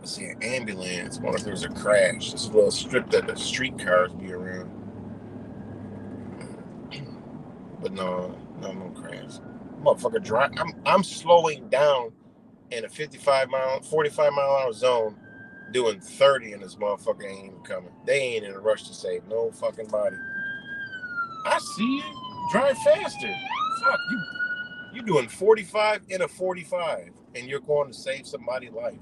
I see an ambulance. I wonder if there's a crash. This is a little strip that the streetcars be around. But no crash. Motherfucker drive. I'm slowing down in a 45 mile an hour zone, doing 30, and this motherfucker ain't even coming. They ain't in a rush to save no fucking body. I see you. Drive faster. Fuck you. You doing 45 in a 45, and you're going to save somebody's life.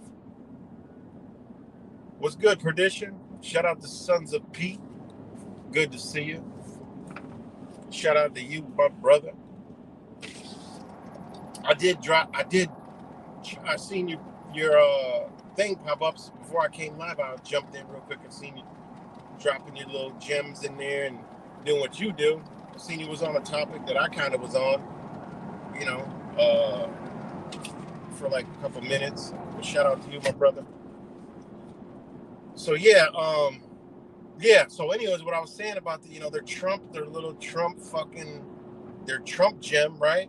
What's good, Perdition? Shout out to Sons of Pete. Good to see you. Shout out to you, my brother. I seen your thing pop up before I came live. I jumped in real quick and seen you dropping your little gems in there and doing what you do. I seen you was on a topic that I kind of was on, for like a couple minutes. Shout out to you, my brother. So so anyways, what I was saying about their little Trump fucking their Trump gem, right?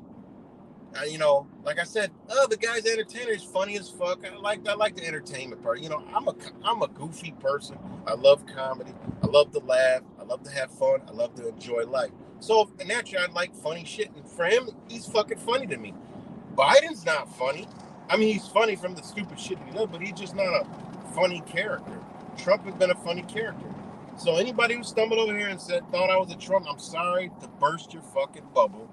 You know, like I said, oh, the guy's entertainer is funny as fuck. I like the entertainment part. You know, I'm a goofy person. I love comedy. I love to laugh. I love to have fun. I love to enjoy life. So naturally, I like funny shit. And for him, he's fucking funny to me. Biden's not funny. I mean, he's funny from the stupid shit he does, but he's just not a funny character. Trump has been a funny character. So anybody who stumbled over here and thought I was a Trump, I'm sorry to burst your fucking bubble,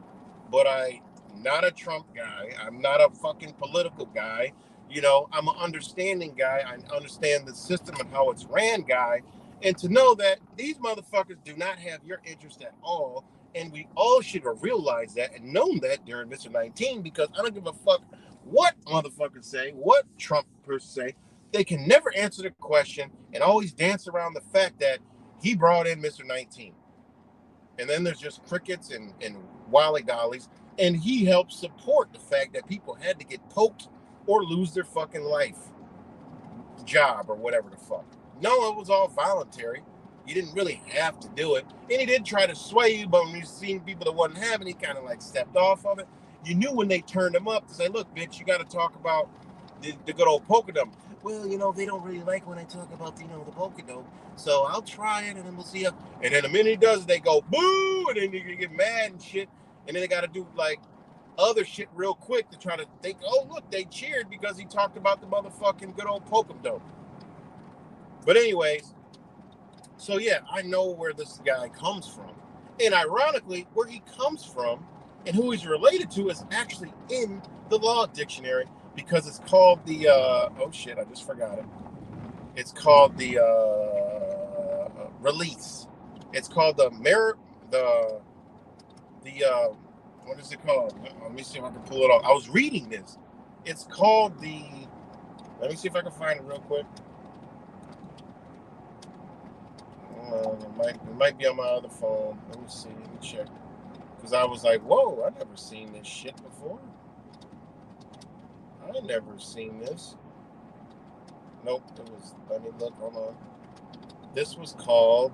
but I'm not a Trump guy. I'm not a fucking political guy. You know, I'm an understanding guy. I understand the system and how it's ran guy. And to know that these motherfuckers do not have your interest at all, and we all should have realized that and known that during Mr. 19, because I don't give a fuck what motherfuckers say, what Trump person say. They can never answer the question and always dance around the fact that he brought in Mr. 19. And then there's just crickets and wally dollies. And he helped support the fact that people had to get poked or lose their fucking life, job, or whatever the fuck. No, it was all voluntary. You didn't really have to do it. And he did try to sway you, but when you seen people that wasn't having, he kind of like stepped off of it. You knew when they turned him up to say, look, bitch, you got to talk about the good old polka dot. Well, you know, they don't really like when I talk about, you know, the polka dot. So I'll try it and then we'll see. And then the minute he does, they go, boo, and then you get mad and shit. And then they got to do like other shit real quick to try to think, oh, look, they cheered because he talked about the motherfucking good old polka dot. But anyways, so yeah, I know where this guy comes from. And ironically, where he comes from and who he's related to is actually in the law dictionary, because it's called the oh shit, I just forgot it. It's called the release. It's called the what is it called? Let me see if I can pull it off. I was reading this. It's called the, let me see if I can find it real quick. It might be on my other phone. Let me see. Let me check. Because I was like, whoa, I've never seen this shit before. I never seen this. Nope. It was, let me look. Hold on. This was called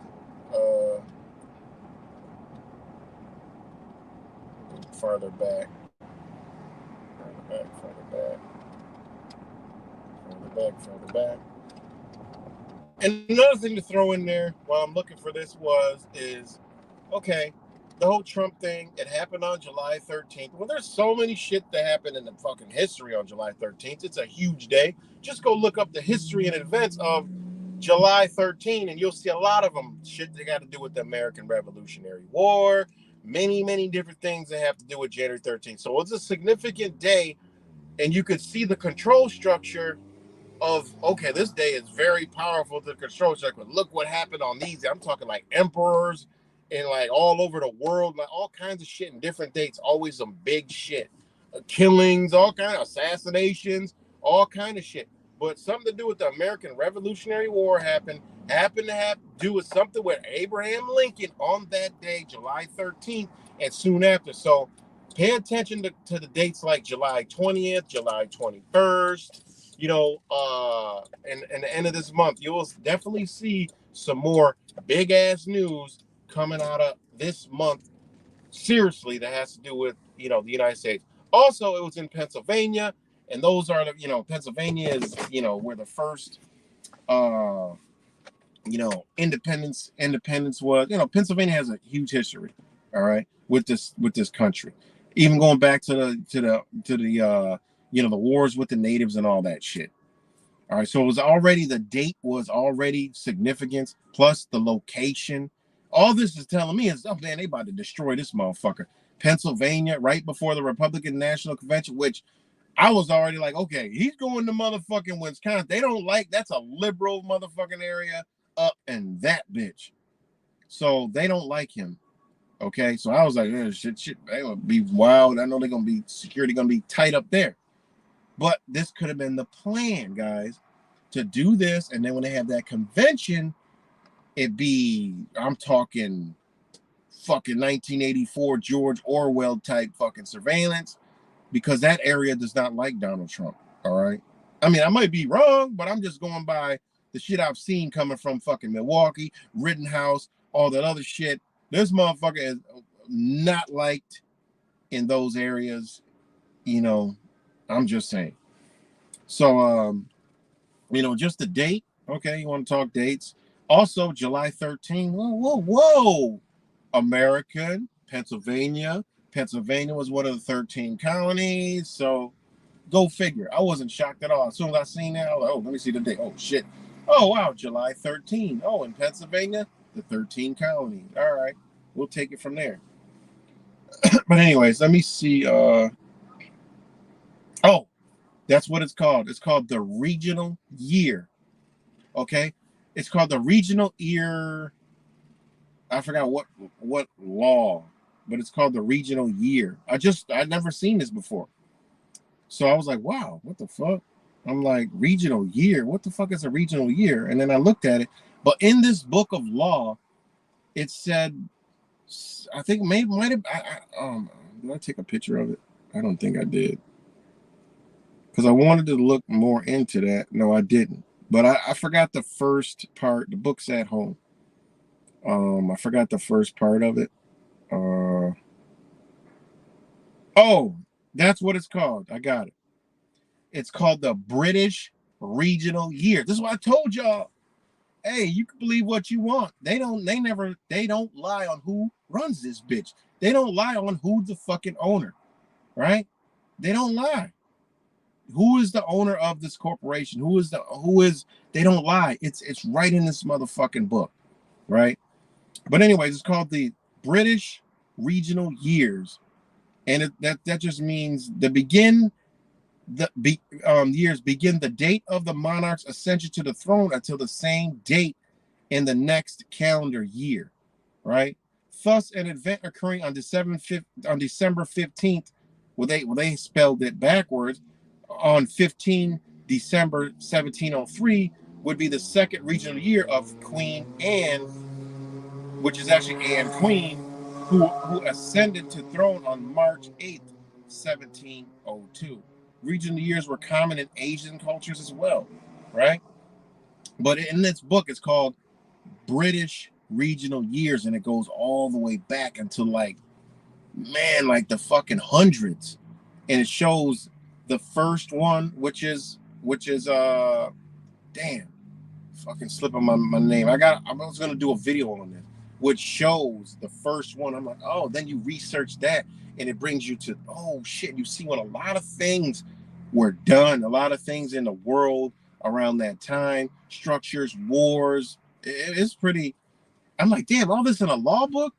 farther back. Further back. And another thing to throw in there while I'm looking for this is, okay, the whole Trump thing, it happened on July 13th. Well, there's so many shit that happened in the fucking history on July 13th. It's a huge day. Just go look up the history and events of July 13th, and you'll see a lot of them shit that got to do with the American Revolutionary War, many, many different things that have to do with January 13th. So it's a significant day, and you could see the control structure of, okay, this day is very powerful to the control structure. Look what happened on these. I'm talking like emperors and like all over the world, like all kinds of shit in different dates. Always some big shit, killings, all kind of assassinations, all kind of shit. But something to do with the American Revolutionary War happened to have to do with something with Abraham Lincoln on that day, July 13th, and soon after. So pay attention to the dates like July 20th, July 21st. You know, and the end of this month, you will definitely see some more big ass news coming out of this month. Seriously, that has to do with, you know, the United States. Also, it was in Pennsylvania, and those are the, you know, Pennsylvania is, you know, where the first, you know, independence was. You know, Pennsylvania has a huge history. All right, with this country, even going back to the you know, the wars with the natives and all that shit. All right, so it was already, the date was already significant, plus the location. All this is telling me is, oh man, they about to destroy this motherfucker. Pennsylvania, right before the Republican National Convention, which I was already like, okay, he's going to motherfucking Wisconsin. They don't like, that's a liberal motherfucking area up in that bitch. So they don't like him. Okay, so I was like, shit, they gonna be wild. I know they're gonna be, security gonna be tight up there. But this could have been the plan, guys, to do this. And then when they have that convention, it be, I'm talking fucking 1984 George Orwell type fucking surveillance, because that area does not like Donald Trump. All right. I mean, I might be wrong, but I'm just going by the shit I've seen coming from fucking Milwaukee, Rittenhouse, all that other shit. This motherfucker is not liked in those areas, you know, I'm just saying. So, just the date. Okay, you want to talk dates? Also, July 13th. Whoa. American, Pennsylvania. Pennsylvania was one of the 13 colonies. So, go figure. I wasn't shocked at all. As soon as I seen that, I was like, oh, let me see the date. Oh, shit. Oh, wow, July 13th. Oh, in Pennsylvania, the 13 colonies. All right, we'll take it from there. But anyways, let me see. Oh, that's what it's called. It's called the regional year. Okay, it's called the regional year. I forgot what law, but it's called the regional year. I'd never seen this before, so I was like, wow, what the fuck? I'm like, regional year. What the fuck is a regional year? And then I looked at it, but in this book of law, it said, I think maybe might have. Did I take a picture of it? I don't think I did, because I wanted to look more into that. No, I didn't. But I forgot the first part. The book's at home. I forgot the first part of it. Oh, that's what it's called. I got it. It's called the British Regional Year. This is what I told y'all. Hey, you can believe what you want. They don't lie on who runs this bitch. They don't lie on who's the fucking owner, right? They don't lie. Who is the owner of this corporation? They don't lie. It's right in this motherfucking book, right? But anyways, it's called the British Regional Years. And that just means years begin the date of the monarch's ascension to the throne until the same date in the next calendar year, right? Thus, an event occurring on December 15th, they spelled it backwards, on 15 December 1703 would be the second regional year of Queen Anne, which is actually Anne Queen, who ascended to throne on March 8th, 1702. Regional years were common in Asian cultures as well, right? But in this book, it's called British Regional Years, and it goes all the way back until like the fucking hundreds, and it shows the first one, which is damn, fucking slipping my name. I was gonna do a video on this, which shows the first one. I'm like, oh, then you research that, and it brings you to, oh shit, you see when a lot of things were done, a lot of things in the world around that time, structures, wars. It's pretty. I'm like, damn, all this in a law book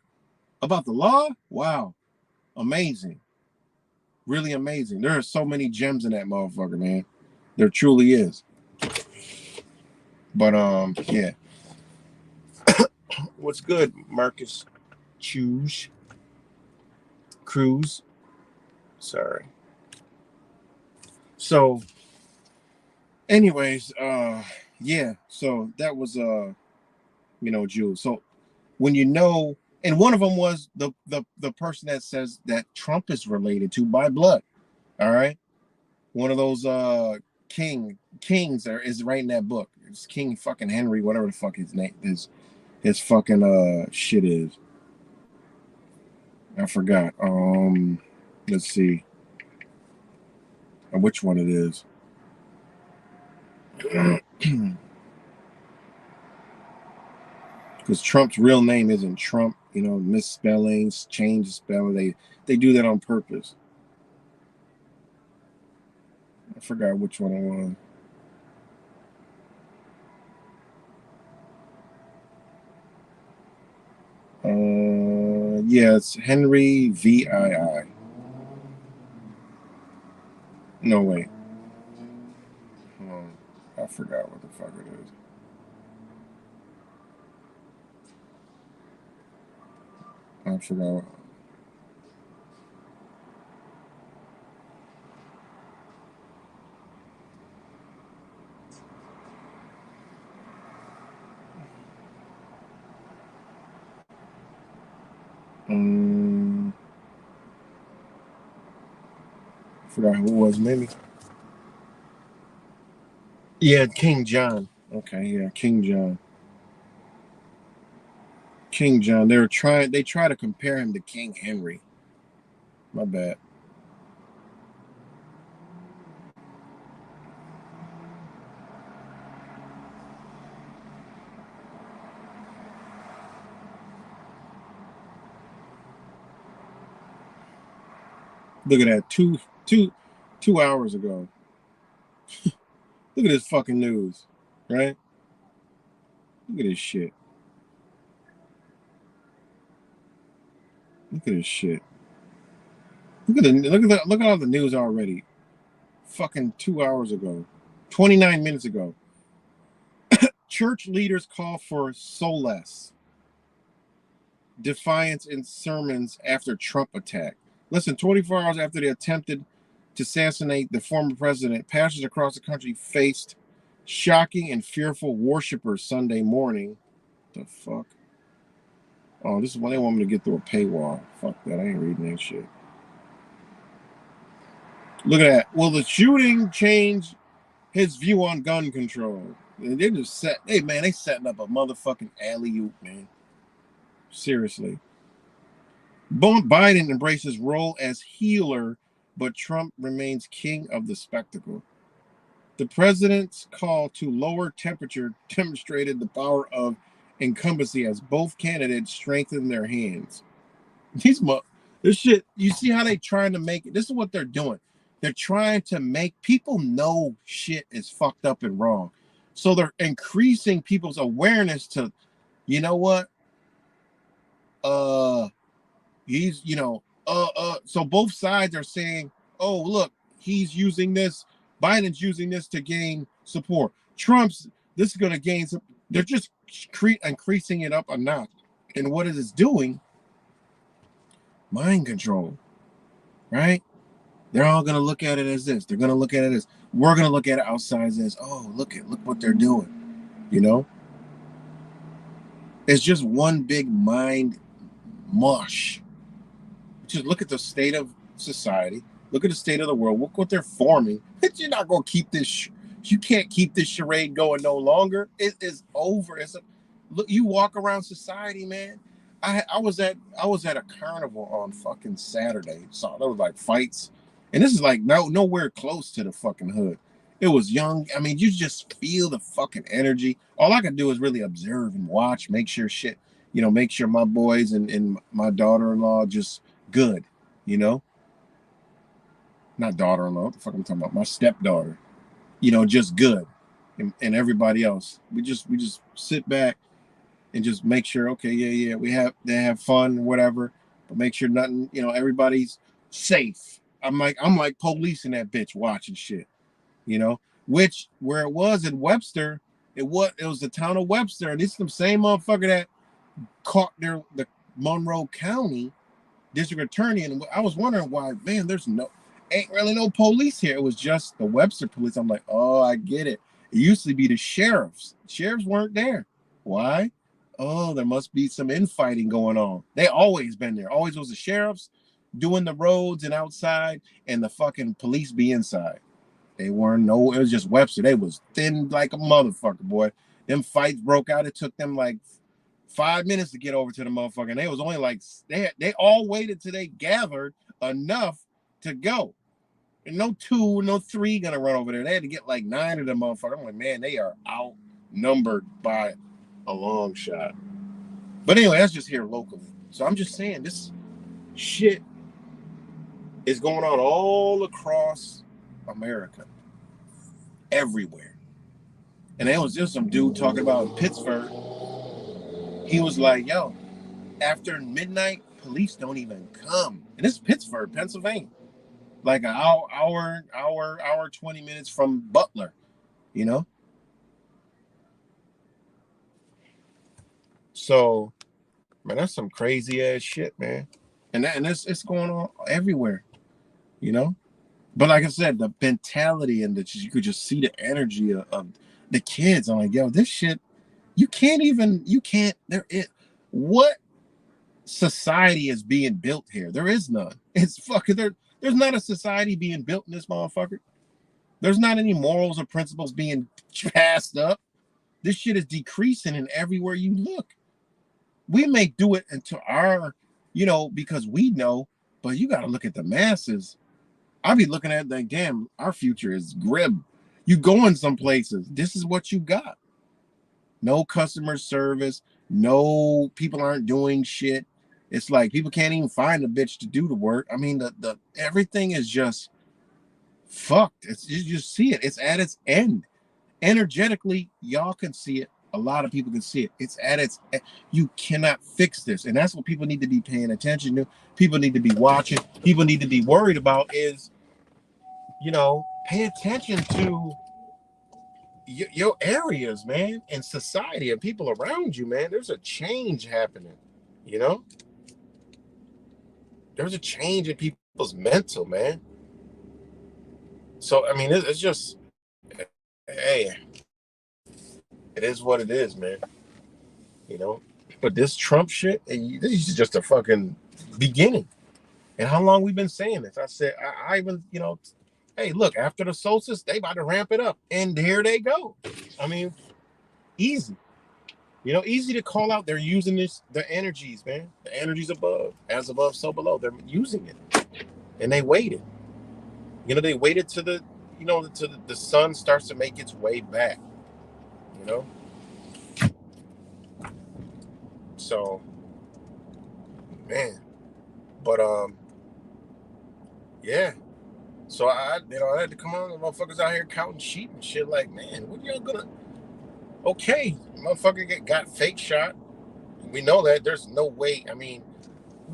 about the law? Wow, amazing, really amazing. There are so many gems in that motherfucker, man. There truly is. But yeah. What's good, Marcus? Cruz. Sorry. So, anyways, yeah. So that was Jules. So when and one of them was the person that says that Trump is related to by blood. All right, one of those kings is right in that book. It's King fucking Henry, whatever the fuck his name is. His fucking shit is. I forgot. Let's see which one it is. Because Trump's real name isn't Trump, misspellings, change the spelling. They do that on purpose. I forgot which one it was. Yeah, it's Henry VII. No, wait. I forgot what the fuck it is. I forgot. Forgot who it was, maybe. Yeah, King John. Okay, yeah, King John. King John. They try to compare him to King Henry. My bad. Look at that. Two hours ago. Look at this fucking news, right? Look at this shit. Look at this shit. Look at all the news already. Fucking 2 hours ago. 29 minutes ago. Church leaders call for solace. Defiance in sermons after Trump attack. Listen, 24 hours after they attempted to assassinate the former president, pastors across the country faced shocking and fearful worshipers Sunday morning. The fuck? Oh, this is when they want me to get through a paywall. Fuck that. I ain't reading that shit. Look at that. Will the shooting change his view on gun control? And they just set, hey man, they setting up a motherfucking alley-oop, man. Seriously. Biden embraces role as healer, but Trump remains king of the spectacle. The president's call to lower temperature demonstrated the power of incumbency as both candidates strengthened their hands. This shit, you see how they trying to make it? This is what they're doing. They're trying to make people know shit is fucked up and wrong. So they're increasing people's awareness to, you know what? He's, so both sides are saying, oh, look, he's using this, Biden's using this to gain support. This is going to gain some, they're just increasing it up a notch. And what it is doing, mind control, right? They're all going to look at it as this. They're going to look at it as, we're going to look at it outside as, oh, look what they're doing, It's just one big mind mush. Just look at the state of society. Look at the state of the world. Look what they're forming. You're not going to keep this. You can't keep this charade going no longer. It is over. Look. You walk around society, man. I was at a carnival on fucking Saturday. So there was like fights, and this is like nowhere close to the fucking hood. It was young. I mean, you just feel the fucking energy. All I could do is really observe and watch, make sure shit. Make sure my boys and my daughter-in-law just good, not daughter-in-law, what the fuck I'm talking about, my stepdaughter, just good, and everybody else, we just sit back and just make sure, okay, yeah, they have fun, whatever, but make sure nothing, everybody's safe. I'm like police in that bitch watching shit, which where it was in Webster, it was the town of Webster, and it's the same motherfucker that caught the Monroe County district attorney, and I was wondering why, man, ain't really no police here. It was just the Webster police. I'm like, oh, I get it. It used to be the sheriffs. Sheriffs weren't there. Why? Oh, there must be some infighting going on. They always been there. Always was the sheriffs doing the roads and outside, and the fucking police be inside. They weren't it was just Webster. They was thin like a motherfucker, boy. Them fights broke out. It took them like 5 minutes to get over to the motherfucker. And they was only like, they all waited till they gathered enough to go. And no 2, no 3 gonna run over there. They had to get like 9 of them motherfuckers. I'm like, man, they are outnumbered by a long shot. But anyway, that's just here locally. So I'm just saying, this shit is going on all across America. Everywhere. And there was just some dude talking about in Pittsburgh. He was like, yo, after midnight, police don't even come. And this is Pittsburgh, Pennsylvania. Like an hour, 20 minutes from Butler, So, man, that's some crazy ass shit, man. And it's going on everywhere, But like I said, the mentality and you could just see the energy of the kids. I'm like, yo, this shit, what society is being built here? There is none. It's fucking there's not a society being built in this motherfucker. There's not any morals or principles being passed up. This shit is decreasing in everywhere you look. We may do it into our, because we know, But you got to look at the masses. I be looking at like, damn, our future is grim. You going some places. This is what you got. No customer service. No, people aren't doing shit. It's like people can't even find a bitch to do the work. I mean, the everything is just fucked. It's you just see it. It's at its end. Energetically, y'all can see it. A lot of people can see it. It's at its. You cannot fix this, and that's what people need to be paying attention to. People need to be watching. People need to be worried about is, pay attention to your areas, man, and society and people around you, man. There's a change happening. You know, there's a change in people's mental, man. So I mean, it's just, hey, it is what it is, man. You know, but this Trump shit, this is just a fucking beginning. And how long we've been saying this? I said, I even, hey, look, after the solstice, they about to ramp it up, and here they go. I mean, easy. Easy to call out. They're using the energies, man. The energies above, as above, so below. They're using it, and they waited. They waited to the sun starts to make its way back. So, man, but yeah. So I had to come on, the motherfuckers out here counting sheep and shit. Like, man, what y'all gonna? Okay, motherfucker got fake shot. We know that there's no way. I mean,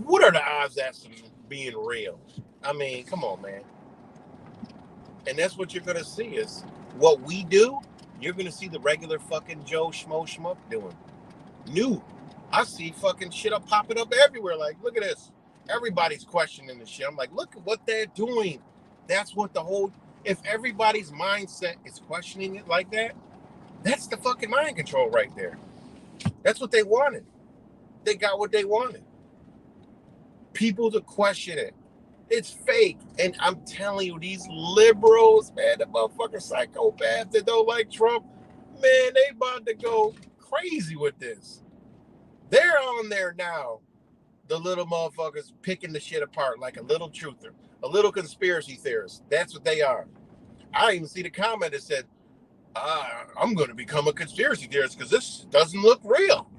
what are the odds that's being real? I mean, come on, man. And that's what you're gonna see is what we do. You're gonna see the regular fucking Joe Schmo Schmuck doing. New. I see fucking shit up popping up everywhere. Like, look at this. Everybody's questioning this shit. I'm like, look at what they're doing. That's what if everybody's mindset is questioning it like that, that's the fucking mind control right there. That's what they wanted. They got what they wanted. People to question it. It's fake. And I'm telling you, these liberals, man, the motherfucking psychopaths that don't like Trump, man, they about to go crazy with this. They're on there now. The little motherfuckers picking the shit apart like a little truther, a little conspiracy theorist. That's what they are. I even see the comment that said, I'm going to become a conspiracy theorist because this doesn't look real.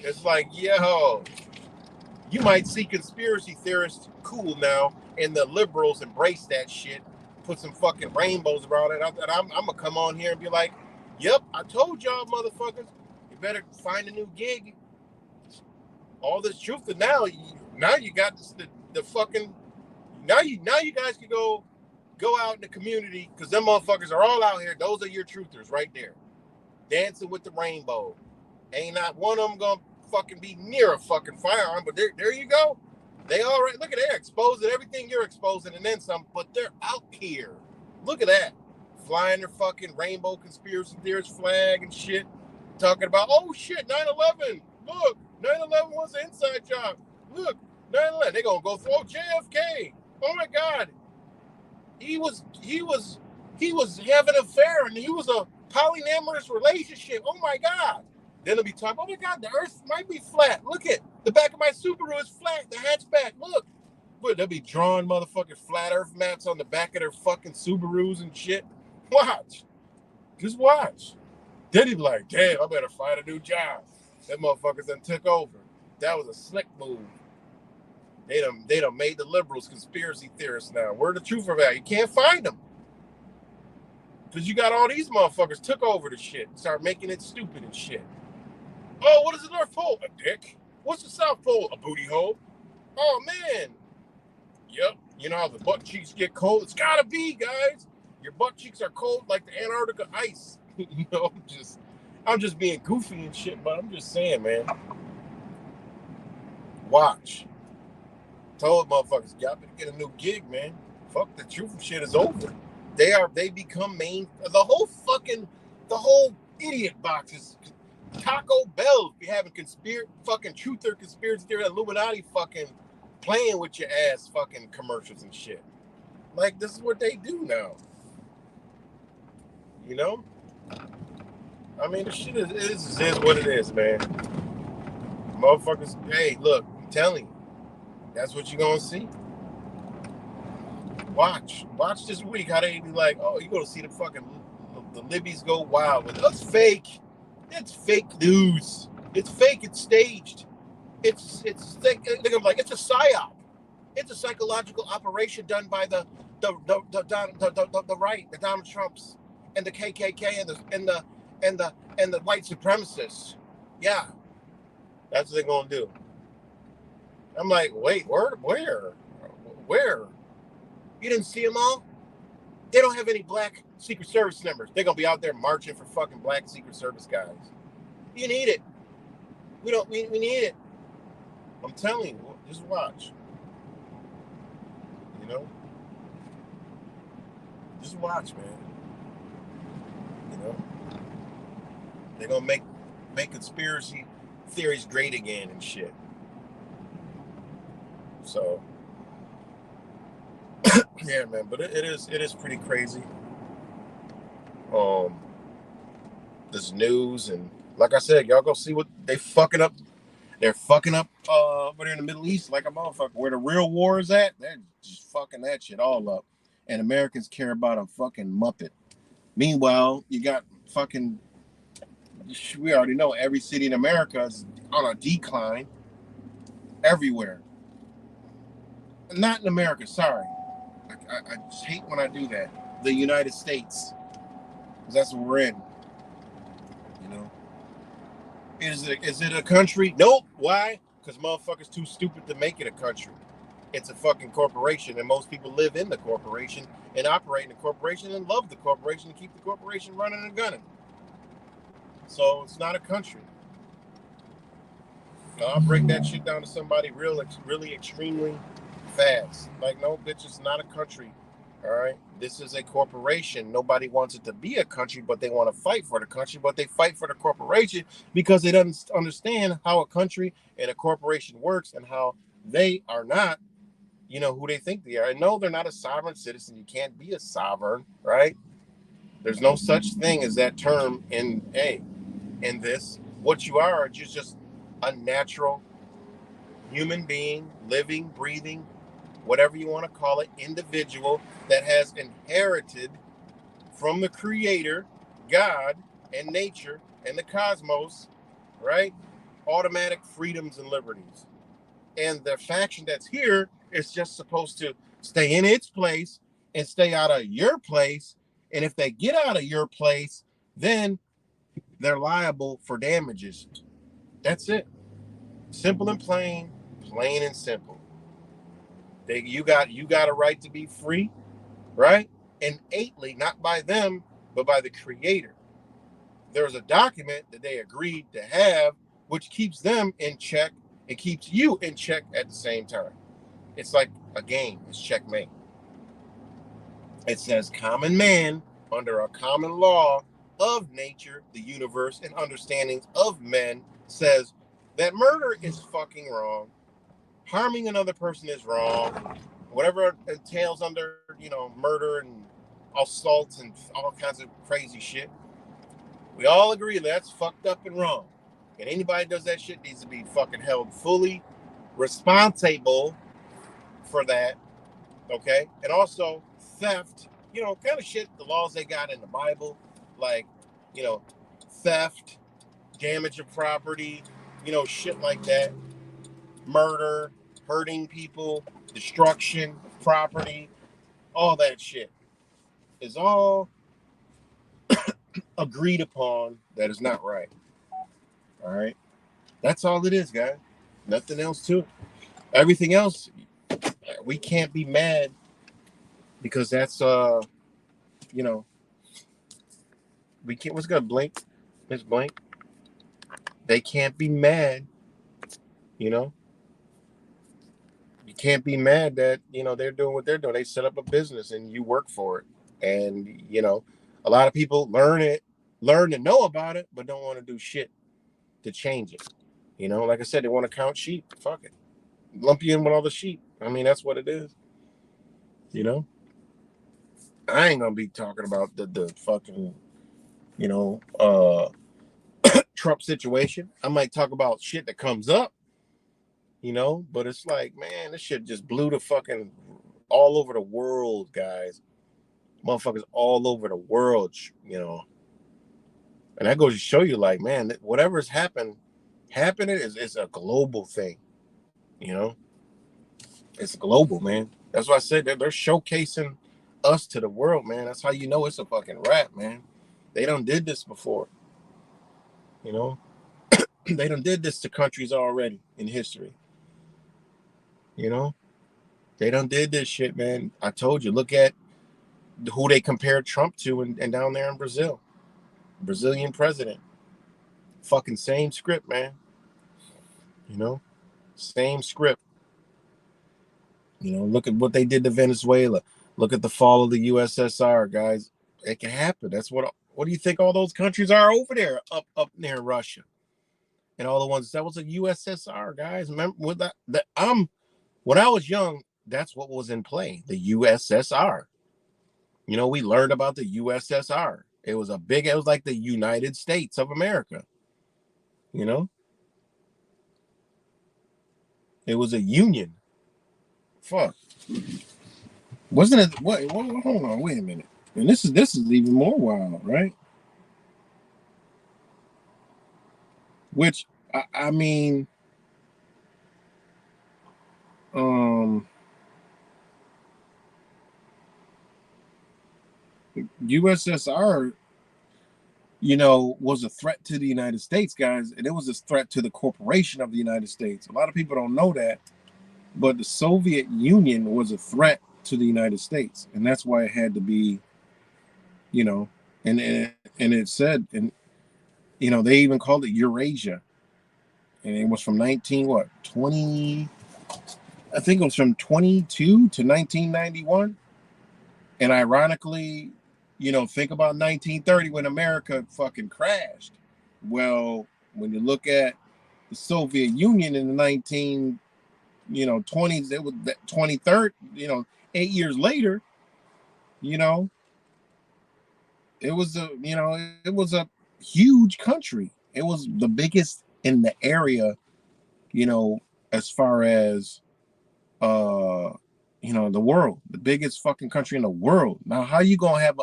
It's like, yo, you might see conspiracy theorists cool now, and the liberals embrace that shit, put some fucking rainbows around it. I'm going to come on here and be like, yep, I told y'all motherfuckers, you better find a new gig. All this truth, and now you got the fucking now you guys can go out in the community because them motherfuckers are all out here. Those are your truthers right there, dancing with the rainbow. Ain't not one of them gonna fucking be near a fucking firearm, but there you go. They all right. Look at they're exposing everything you're exposing and then some, but they're out here. Look at that, flying their fucking rainbow conspiracy theorist flag and shit, talking about, oh shit, 9/11. Look. 9/11 was an inside job. Look, 9/11. They're gonna go through JFK. Oh my God. He was having an affair and he was a polyamorous relationship. Oh my God. Then they'll be talking, oh my God, the earth might be flat. Look at the back of my Subaru is flat. The hatchback. Look. But they'll be drawing motherfucking flat earth maps on the back of their fucking Subarus and shit. Watch. Just watch. Then he'd be like, damn, I better find a new job. That motherfuckers done took over. That was a slick move. They done made the liberals conspiracy theorists now. Where the truth of that? You can't find them. Because you got all these motherfuckers took over the shit. Start making it stupid and shit. Oh, what is the North Pole? A dick. What's the South Pole? A booty hole. Oh, man. Yep. You know how the butt cheeks get cold? It's gotta be, guys. Your butt cheeks are cold like the Antarctica ice. I'm just being goofy and shit, but I'm just saying, man. Watch. Told motherfuckers, y'all better get a new gig, man. Fuck the truth shit is over. They become main. The whole idiot boxes. Taco Bell be having fucking truther conspiracy theory, Illuminati fucking playing with your ass fucking commercials and shit. Like, this is what they do now. I mean, the shit is what it is, man. Motherfuckers, hey, look, I'm telling you. That's what you're gonna see. Watch this week how they be like, oh, you gonna see the Libbies go wild with us. It's fake news. It's fake. It's staged. They're gonna be like it's a psyop. It's a psychological operation done by the right, the Donald Trumps and the KKK and the white supremacists. Yeah, that's what they're gonna do. I'm like, wait, where? You didn't see them all? They don't have any black Secret Service members. They're gonna be out there marching for fucking black Secret Service guys. You need it. We need it. I'm telling you, just watch. You know? Just watch, man. You know? They're gonna make conspiracy theories great again and shit. So yeah, man, but it is pretty crazy. This news, and like I said, y'all go see what they fucking up. They're fucking up over there in the Middle East like a motherfucker. Where the real war is at, they're just fucking that shit all up. And Americans care about a fucking muppet. Meanwhile, you got fucking, we already know every city in America is on a decline everywhere. Not in America, sorry. I just hate when I do that. The United States. Because that's what we're in. You know? Is it a country? Nope. Why? Because motherfuckers too stupid to make it a country. It's a fucking corporation, and most people live in the corporation and operate in the corporation and love the corporation and keep the corporation running and gunning. So it's not a country. Now, I'll break that shit down to somebody really extremely fast. Like, no, bitch, it's not a country. All right, this is a corporation. Nobody wants it to be a country, but they want to fight for the country, but they fight for the corporation because they don't understand how a country and a corporation works and how they are not, who they think they are. And no, they're not a sovereign citizen. You can't be a sovereign, right? There's no such thing as that term in this. What you are just a natural human being, living, breathing, whatever you want to call it, individual that has inherited from the creator, God, and nature, and the cosmos, right? Automatic freedoms and liberties. And the faction that's here is just supposed to stay in its place and stay out of your place. And if they get out of your place, then they're liable for damages. That's it. Simple and plain and simple. You got a right to be free, right? Innately, not by them, but by the creator. There's a document that they agreed to have, which keeps them in check and keeps you in check at the same time. It's like a game. It's checkmate. It says common man under a common law of nature, the universe, and understandings of men says that murder is fucking wrong. Harming another person is wrong. Whatever entails under, murder and assaults and all kinds of crazy shit. We all agree that's fucked up and wrong. And anybody does that shit needs to be fucking held fully responsible for that. Okay? And also theft, kind of shit, the laws they got in the Bible, like, theft, damage of property, shit like that. Murder, hurting people, destruction of property, all that shit is all agreed upon that is not right. All right? That's all it is, guys. Nothing else to it. Everything else, we can't be mad because that's, we can't, what's gonna blink? Miss Blank? They can't be mad, You can't be mad that, they're doing what they're doing. They set up a business and you work for it. And, a lot of people learn to know about it, but don't want to do shit to change it. Like I said, they want to count sheep. Fuck it. Lump you in with all the sheep. I mean, that's what it is. I ain't gonna be talking about the fucking, Trump situation. I might talk about shit that comes up, you know. But it's like, man, this shit just blew the fucking all over the world, guys. Motherfuckers all over the world, you know. And that goes to show you, like, man, whatever's happening is a global thing, you know. It's global, man. That's why I said they're showcasing us to the world, man. That's how you know it's a fucking rap, man. They done did this before, you know. They done did this to countries already in history, you know. They done did this shit, man. I told you, look at who they compared Trump to and down there in Brazil. Brazilian president. Fucking same script, man. You know, same script. You know, look at what they did to Venezuela. Look at the fall of the USSR, guys. It can happen. That's what do you think all those countries are over there, up near Russia? And all the ones that was a USSR, guys. Remember with that when I was young, that's what was in play, the USSR. You know, we learned about the USSR. It was like the United States of America. You know, it was a union. Fuck. Wasn't it? What? Hold on. Wait a minute. And this is even more wild, right? Which I mean, um, USSR, you know, was a threat to the United States, guys, and it was a threat to the corporation of the United States. A lot of people don't know that, but the Soviet Union was a threat to the United States, and that's why it had to be, you know, and it said, and you know, they even called it Eurasia, and it was from 20. I think it was from 22 to 1991. And ironically, you know, think about 1930 when America fucking crashed. Well, when you look at the Soviet Union in the 20s, it was that 23rd, 8 years later, you know, it was a huge country. It was the biggest in the area, you know, as far as the world, the biggest fucking country in the world. Now, how you gonna have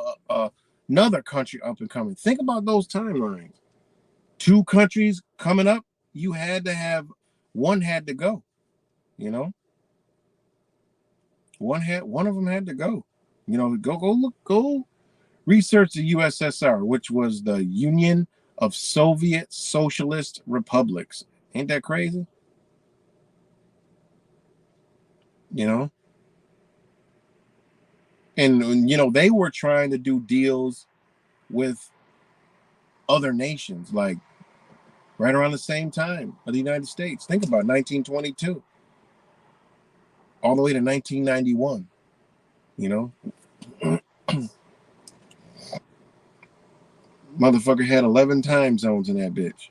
another country up and coming? Think about those timelines. Two countries coming up, you had to have one had to go. You know, one of them had to go. You know, go research the USSR, which was the Union of Soviet Socialist Republics. Ain't that crazy? You know, and they were trying to do deals with other nations, like right around the same time of the United States. Think about 1922 all the way to 1991. You know, motherfucker had 11 time zones in that bitch.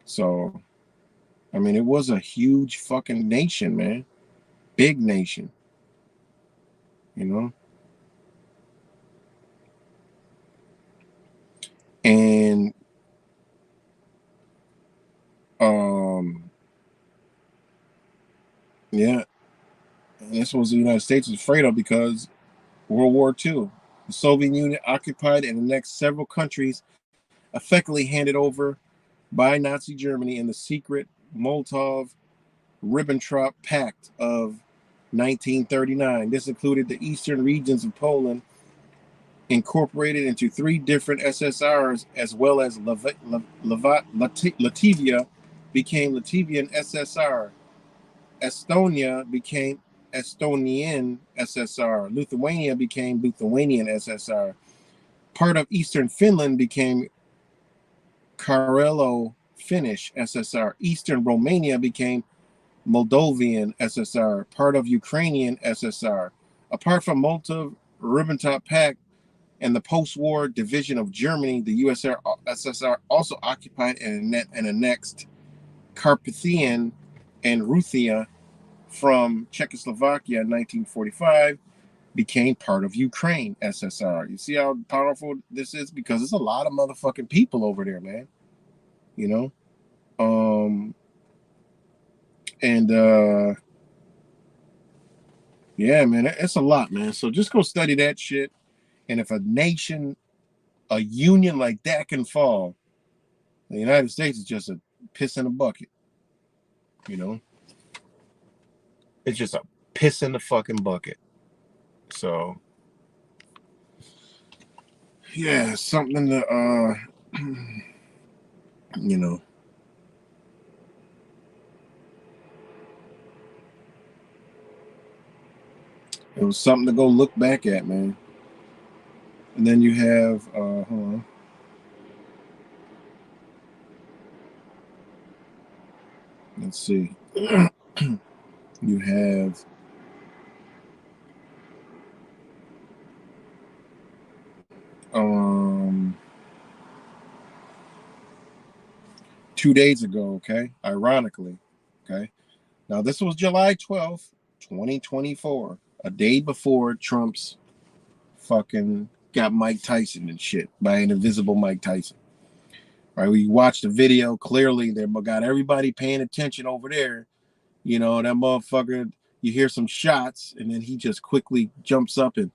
So, I mean, it was a huge fucking nation, man. Big nation. You know? And yeah, and this was the United States was afraid of because World War II. The Soviet Union occupied and annexed several countries, effectively handed over by Nazi Germany in the secret Molotov-Ribbentrop Pact of 1939. This included the eastern regions of Poland, incorporated into three different SSRs, as well as Latvia became Latvian SSR. Estonia became Estonian SSR. Lithuania became Lithuanian SSR. Part of Eastern Finland became Karelo Finnish SSR. Eastern Romania became Moldovan SSR. Part of Ukrainian SSR. Apart from Molotov-Ribbentrop Pact and the post-war division of Germany, the USSR also occupied and annexed Carpathian and Ruthia from Czechoslovakia in 1945, became part of Ukraine SSR. You see how powerful this is? Because there's a lot of motherfucking people over there, man. You know? And yeah, man, it's a lot, man. So just go study that shit. And if a nation, a union like that can fall, the United States is just a piss in a bucket. You know, it's just a piss in the fucking bucket. So yeah, something to you know. It was something to go look back at, man. And then you have hold on. Let's see. You have um 2 days ago, okay? Ironically, okay? Now this was July 12th, 2024, a day before Trump's fucking got Mike Tyson and shit by an invisible Mike Tyson. Right? We watched the video. Clearly, they got everybody paying attention over there. You know, that motherfucker, you hear some shots, and then he just quickly jumps up and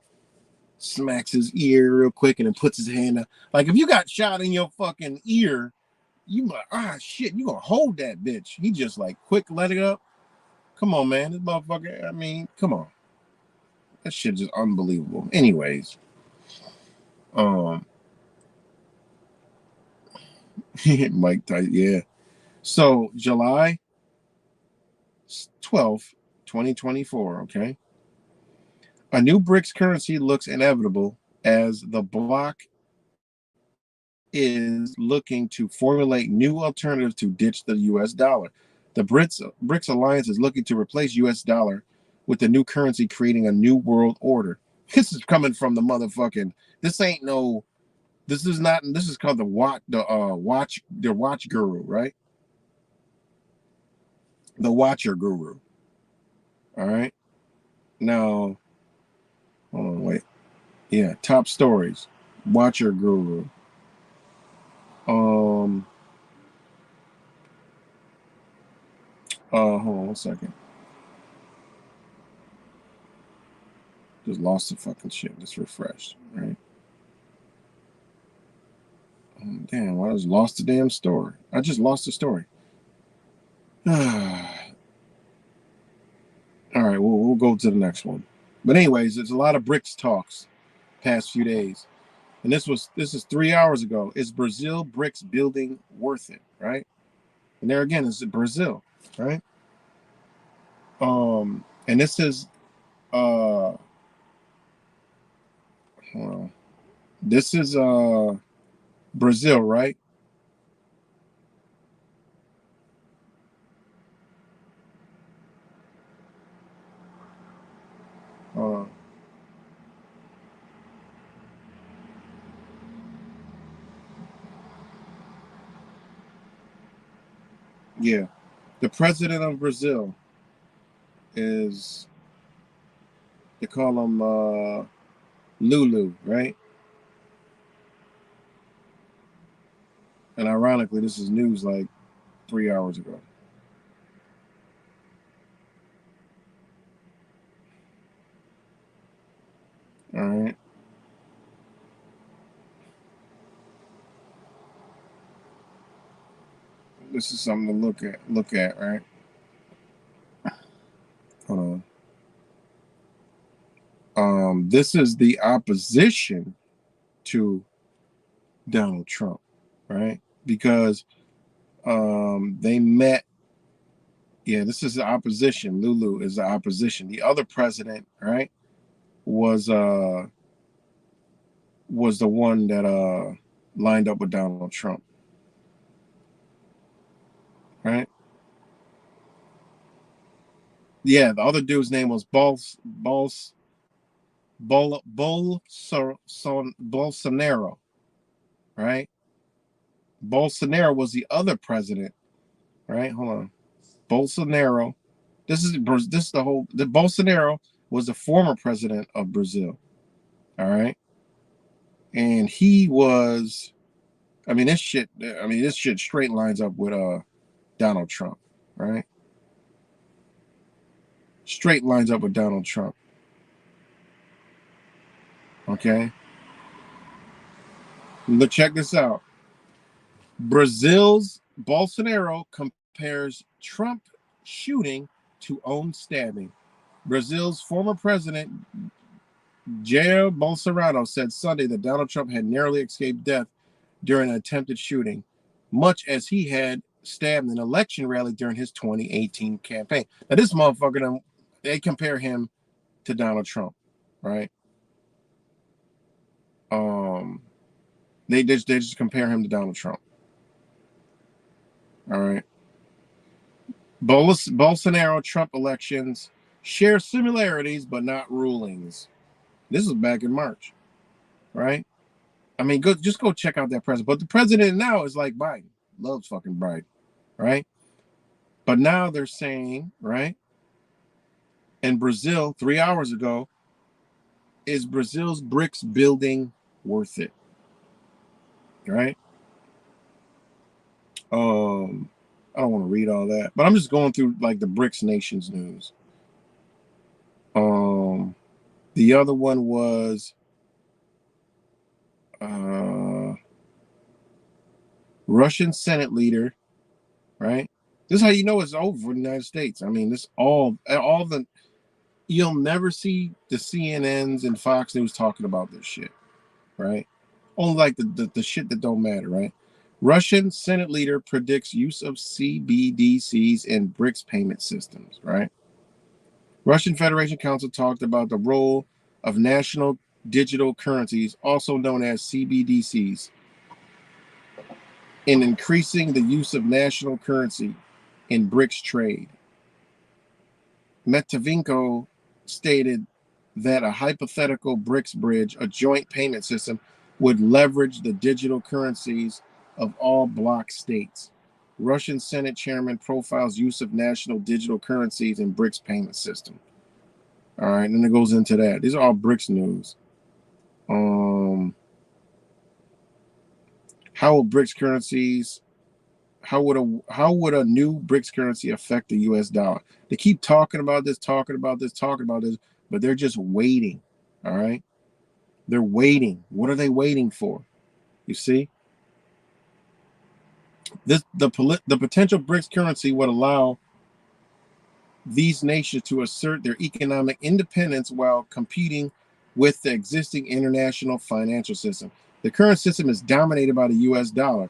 smacks his ear real quick and then puts his hand up. Like, if you got shot in your fucking ear, you like, shit, you gonna hold that bitch. He just like quick let it up. Come on, man. This motherfucker, I mean, come on. That shit just unbelievable. Anyways, um, Mike Tyson, yeah. So July 12th, 2024, okay? A new BRICS currency looks inevitable as the bloc is looking to formulate new alternatives to ditch the US dollar. The BRICS alliance is looking to replace US dollar with the new currency, creating a new world order. This is coming from the motherfucking, this ain't no, this is not, this is called the watch guru, right? The watcher guru. All right. Now, hold on, wait. Yeah, top stories. Watcher guru. Um hold on 1 second. Just lost the fucking shit. Just refreshed, right? Damn, I just lost the damn story. I just lost the story. All right, we'll go to the next one. But anyways, there's a lot of BRICS talks past few days. And this is 3 hours ago. Is Brazil BRICS building worth it, right? And there again, is Brazil, right? And this is well, this is Brazil, right? Uh, yeah. The president of Brazil is, they call him Lulu, right? And ironically, this is news like 3 hours ago. All right. This is something to look at, right? Hold on. This is the opposition to Donald Trump, right? Because they met. Yeah, this is the opposition. Lulu is the opposition. The other president, right, was uh was the one that lined up with Donald Trump, right? Yeah, the other dude's name was Bolsonaro, right? Bolsonaro was the other president, right? Hold on. Bolsonaro. This is the Bolsonaro was the former president of Brazil. All right. And he was, I mean this shit straight lines up with Donald Trump, right? straight lines up with Donald Trump. Okay. But check this out. Brazil's Bolsonaro compares Trump shooting to own stabbing. Brazil's former president Jair Bolsonaro said Sunday that Donald Trump had narrowly escaped death during an attempted shooting, much as he had stabbed an election rally during his 2018 campaign. Now, this motherfucker, they compare him to Donald Trump, right? They just compare him to Donald Trump. All right. Bolsonaro Trump elections share similarities but not rulings. This was back in March, right? I mean, just go check out that president. But the president now is like Biden, loves fucking Biden, right? But now they're saying, right? In Brazil, 3 hours ago, is Brazil's BRICS building worth it? Right? I don't want to read all that, but I'm just going through like the BRICS nations news. The other one was Russian Senate leader, right? This is how you know it's over for the United States. I mean, this all the you'll never see the CNNs and Fox News talking about this shit, right? Only like the shit that don't matter, right? Russian Senate leader predicts use of CBDCs in BRICS payment systems, right? Russian Federation Council talked about the role of national digital currencies, also known as CBDCs, in increasing the use of national currency in BRICS trade. Metavinko stated that a hypothetical BRICS bridge, a joint payment system, would leverage the digital currencies of all bloc states. Russian Senate chairman profiles use of national digital currencies in BRICS payment system. All right, and then it goes into that. These are all BRICS news. How will BRICS currencies? How would a new BRICS currency affect the U.S. dollar? They keep talking about this, but they're just waiting. All right, they're waiting. What are they waiting for? You see, the potential BRICS currency would allow these nations to assert their economic independence while competing with the existing international financial system. The current system is dominated by the U.S. dollar,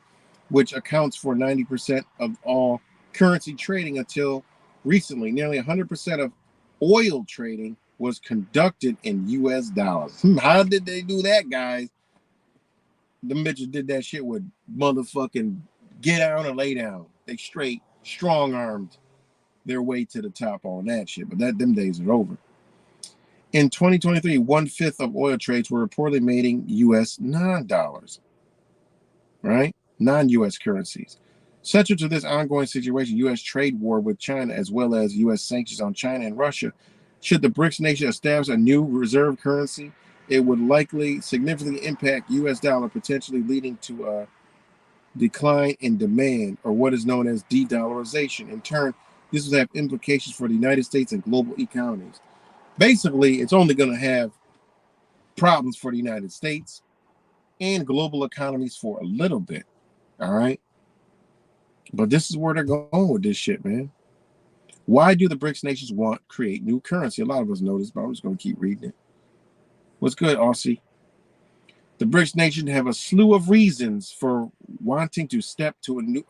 which accounts for 90% of all currency trading until recently. Nearly 100% of oil trading was conducted in U.S. dollars. How did they do that, guys? The bitches did that shit with motherfucking get down or lay down. They straight strong-armed their way to the top on that shit, but them days are over. In 2023, 1/5 of oil trades were reportedly made in U.S. non-dollars, right? Non-U.S. currencies. Central to this ongoing situation, U.S. trade war with China, as well as U.S. sanctions on China and Russia. Should the BRICS nation establish a new reserve currency, it would likely significantly impact U.S. dollar, potentially leading to a decline in demand, or what is known as de-dollarization. In turn, this will have implications for the United States and global economies. Basically, it's only going to have problems for the United States and global economies for a little bit. All right. But this is where they're going with this shit, man. Why do the BRICS nations want to create new currency? A lot of us know this, but I'm just going to keep reading it. What's good, Aussie? The BRICS nations have a slew of reasons for wanting to step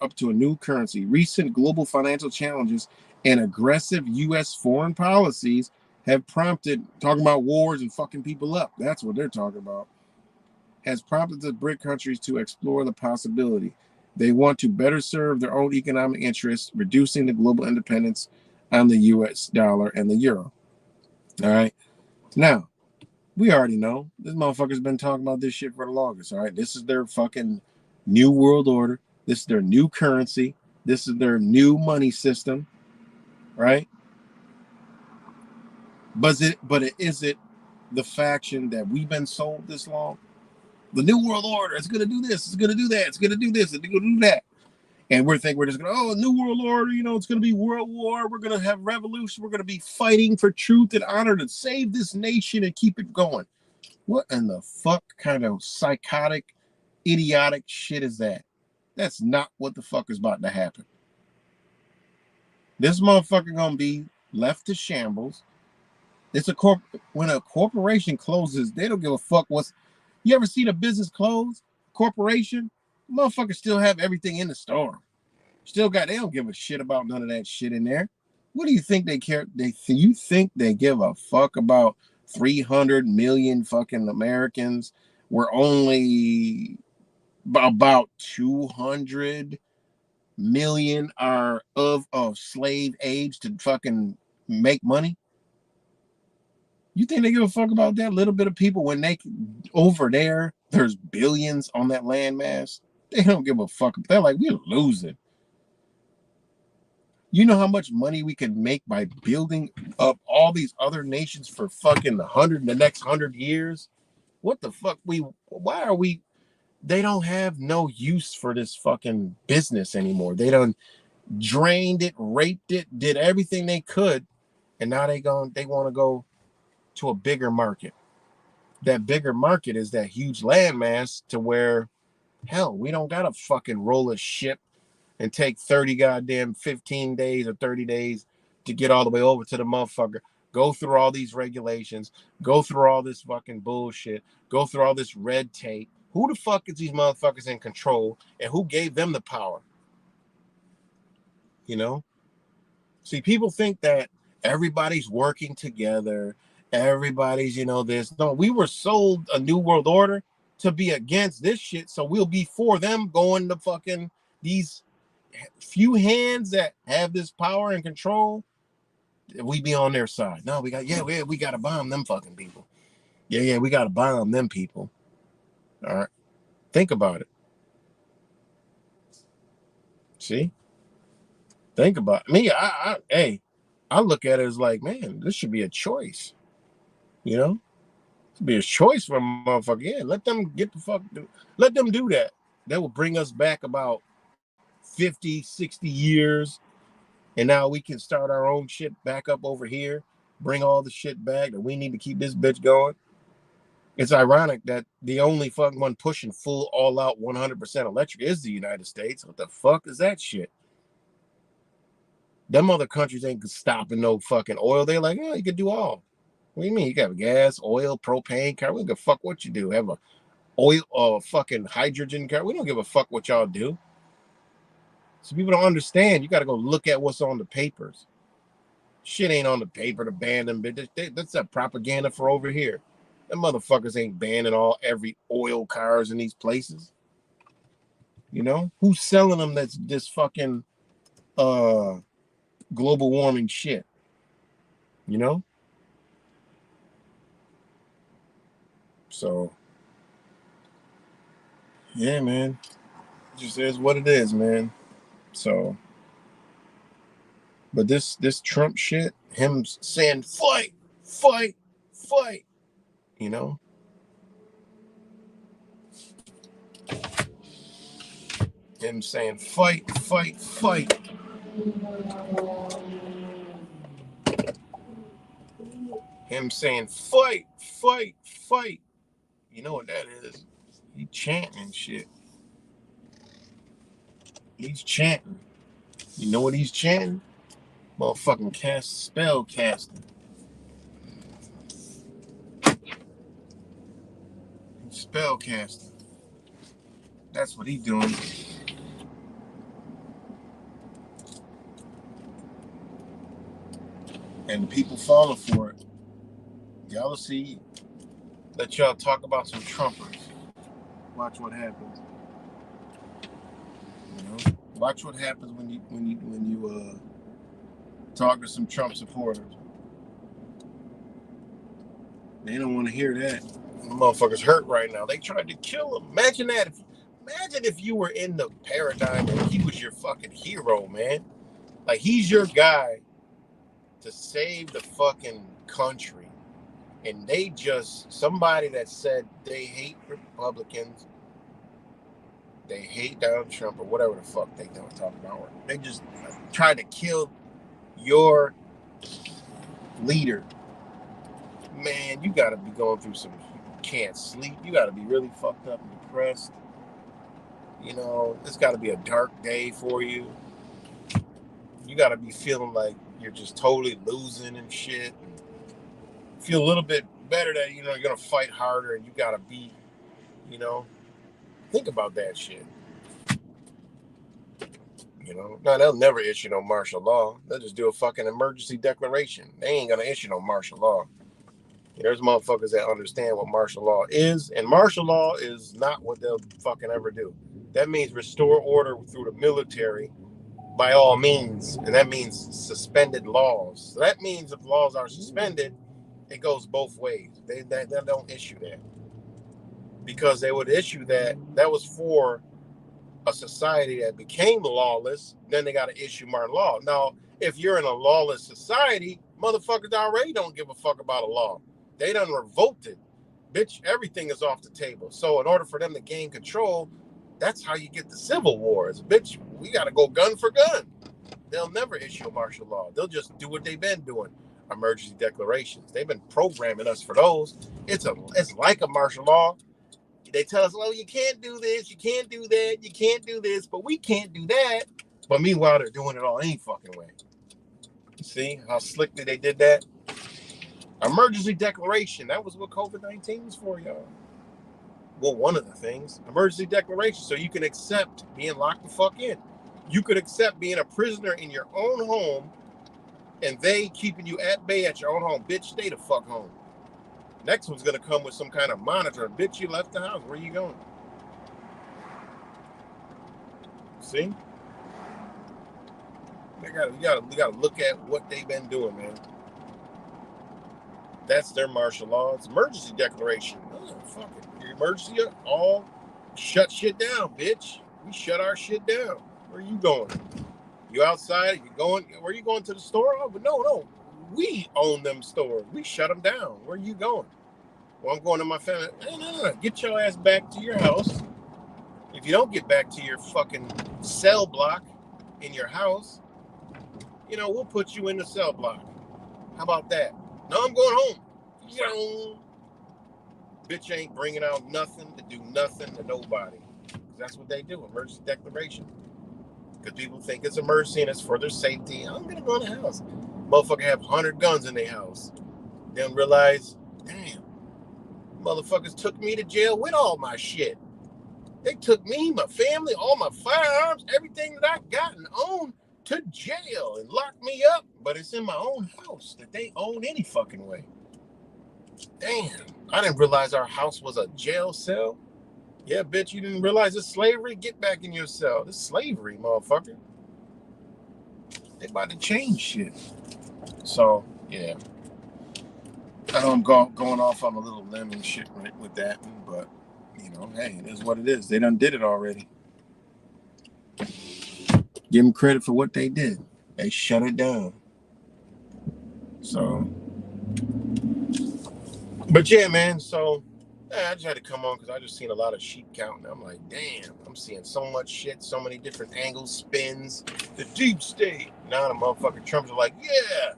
up to a new currency. Recent global financial challenges and aggressive U.S. foreign policies have prompted, talking about wars and fucking people up, that's what they're talking about, has prompted the BRIC countries to explore the possibility. They want to better serve their own economic interests, reducing the global independence on the U.S. dollar and the euro. All right. Now, we already know this motherfucker's been talking about this shit for the longest. All right. This is their fucking new world order. This is their new currency. This is their new money system. Right. But is it the faction that we've been sold this long? The new world order, it's going to do this, it's going to do that, it's going to do this, it's going to do that. And we're thinking we're just going to, oh, new world order, you know, it's going to be world war. We're going to have revolution. We're going to be fighting for truth and honor to save this nation and keep it going. What in the fuck kind of psychotic, idiotic shit is that? That's not what the fuck is about to happen. This motherfucker going to be left to shambles. It's when a corporation closes, they don't give a fuck what's. You ever seen a business close? Corporation? Motherfuckers still have everything in the store. They don't give a shit about none of that shit in there. What do you think they care? You think they give a fuck about 300 million fucking Americans? Where only about 200 million are of slave age to fucking make money? You think they give a fuck about that little bit of people when over there's billions on that landmass? They don't give a fuck. They're like, we're losing. You know how much money we can make by building up all these other nations for fucking the next 100 years? What the fuck? Why are we? They don't have no use for this fucking business anymore. They done drained it, raped it, did everything they could, and now they want to go to a bigger market. That bigger market is that huge landmass to where, hell, we don't gotta fucking roll a ship and take 15 days or 30 days to get all the way over to the motherfucker. Go through all these regulations, go through all this fucking bullshit, go through all this red tape. Who the fuck is these motherfuckers in control, and who gave them the power? You know? See, people think that everybody's working together. Everybody's, this. No, we were sold a new world order to be against this shit. So we'll be for them going to fucking these few hands that have this power and control. We be on their side. No, we got to bomb them fucking people. Yeah, we got to bomb them people. All right. Think about it. See? Think about it. Me. I look at it as like, man, this should be a choice. You know? It should be a choice for a motherfucker. Yeah, let them let them do that. That will bring us back about 50, 60 years. And now we can start our own shit back up over here. Bring all the shit back that we need to keep this bitch going. It's ironic that the only fucking one pushing full all out 100% electric is the United States. What the fuck is that shit? Them other countries ain't stopping no fucking oil. They're like, you can do all. What do you mean? You got gas, oil, propane car. We don't give a fuck what you do. Have a oil or fucking hydrogen car. We don't give a fuck what y'all do. So people don't understand. You got to go look at what's on the papers. Shit ain't on the paper to ban them. That's a propaganda for over here. Them motherfuckers ain't banning every oil cars in these places. You know? Who's selling them that's this fucking global warming shit? You know? So yeah, man. It just is what it is, man. So but this Trump shit, him saying fight, fight, fight, you know? Him saying fight, fight, fight. Him saying fight, fight, fight. You know what that is? He chanting shit. He's chanting. You know what he's chanting? Motherfucking spell casting. Spell casting. That's what he's doing. And the people falling for it. Y'all will see. Let y'all talk about some Trumpers. Watch what happens. You know, watch what happens when you talk to some Trump supporters. They don't want to hear that. The motherfucker's hurt right now. They tried to kill him. Imagine if you were in the paradigm and he was your fucking hero, man. Like he's your guy to save the fucking country. And they somebody that said they hate Republicans, They hate Donald Trump or whatever the fuck they don't talk about. They just try to kill your leader. Man, you gotta be going through some. You can't sleep. You gotta be really fucked up and depressed. You know, it's gotta be a dark day for you. You gotta be feeling like you're just totally losing and shit. And feel a little bit better that, you know, you're gonna fight harder and you gotta be, you know, think about that shit. You know, now they'll never issue no martial law. They'll just do a fucking emergency declaration. They ain't gonna issue no martial law. There's motherfuckers that understand what martial law is, and martial law is not what they'll fucking ever do. That means restore order through the military by all means, and that means suspended laws. So that means if laws are suspended, it goes both ways. They don't issue that, because they would issue that was for a society that became lawless. Then they got to issue martial law. Now, if you're in a lawless society, motherfuckers already don't give a fuck about a law. They done revolted. Bitch, everything is off the table. So in order for them to gain control, that's how you get the civil wars. Bitch, we got to go gun for gun. They'll never issue a martial law. They'll just do what they've been doing. Emergency declarations. They've been programming us for those. It's like a martial law. They tell us, well, you can't do this, you can't do that, you can't do this, but we can't do that. But meanwhile, they're doing it all any fucking way. See how slickly they did that? Emergency declaration. That was what COVID-19 was for, y'all. Well, one of the things. Emergency declaration. So you can accept being locked the fuck in. You could accept being a prisoner in your own home and they keeping you at bay at your own home. Bitch, stay the fuck home. Next one's going to come with some kind of monitor. Bitch, you left the house. Where are you going? See? We gotta look at what they've been doing, man. That's their martial law. It's emergency declaration. Oh, fuck it. Your emergency, all shut shit down, bitch. We shut our shit down. Where are you going? You outside? You going? Where are you going, to the store? Oh, but no. We own them stores. We shut them down. Where are you going? Well, I'm going to my family. No. Get your ass back to your house. If you don't get back to your fucking cell block in your house, you know, we'll put you in the cell block. How about that? No, I'm going home. Bitch ain't bringing out nothing to do nothing to nobody. That's what they do, emergency declaration. Because people think it's a mercy and it's for their safety. I'm going to go in the house. Motherfucker have 100 guns in their house. Then realize, damn, motherfuckers took me to jail with all my shit. They took me, my family, all my firearms, everything that I got and owned to jail and locked me up. But it's in my own house that they own any fucking way. Damn, I didn't realize our house was a jail cell. Yeah, bitch, you didn't realize it's slavery? Get back in your cell. It's slavery, motherfucker. They about to change shit. So, yeah. I know I'm going off on a little limb and shit with that, but, you know, hey, it is what it is. They done did it already. Give them credit for what they did. They shut it down. So, but yeah, man, so I just had to come on because I just seen a lot of sheep counting. I'm like, damn, I'm seeing so much shit, so many different angles, spins. The deep state. Now the motherfucking Trumps are like, yeah,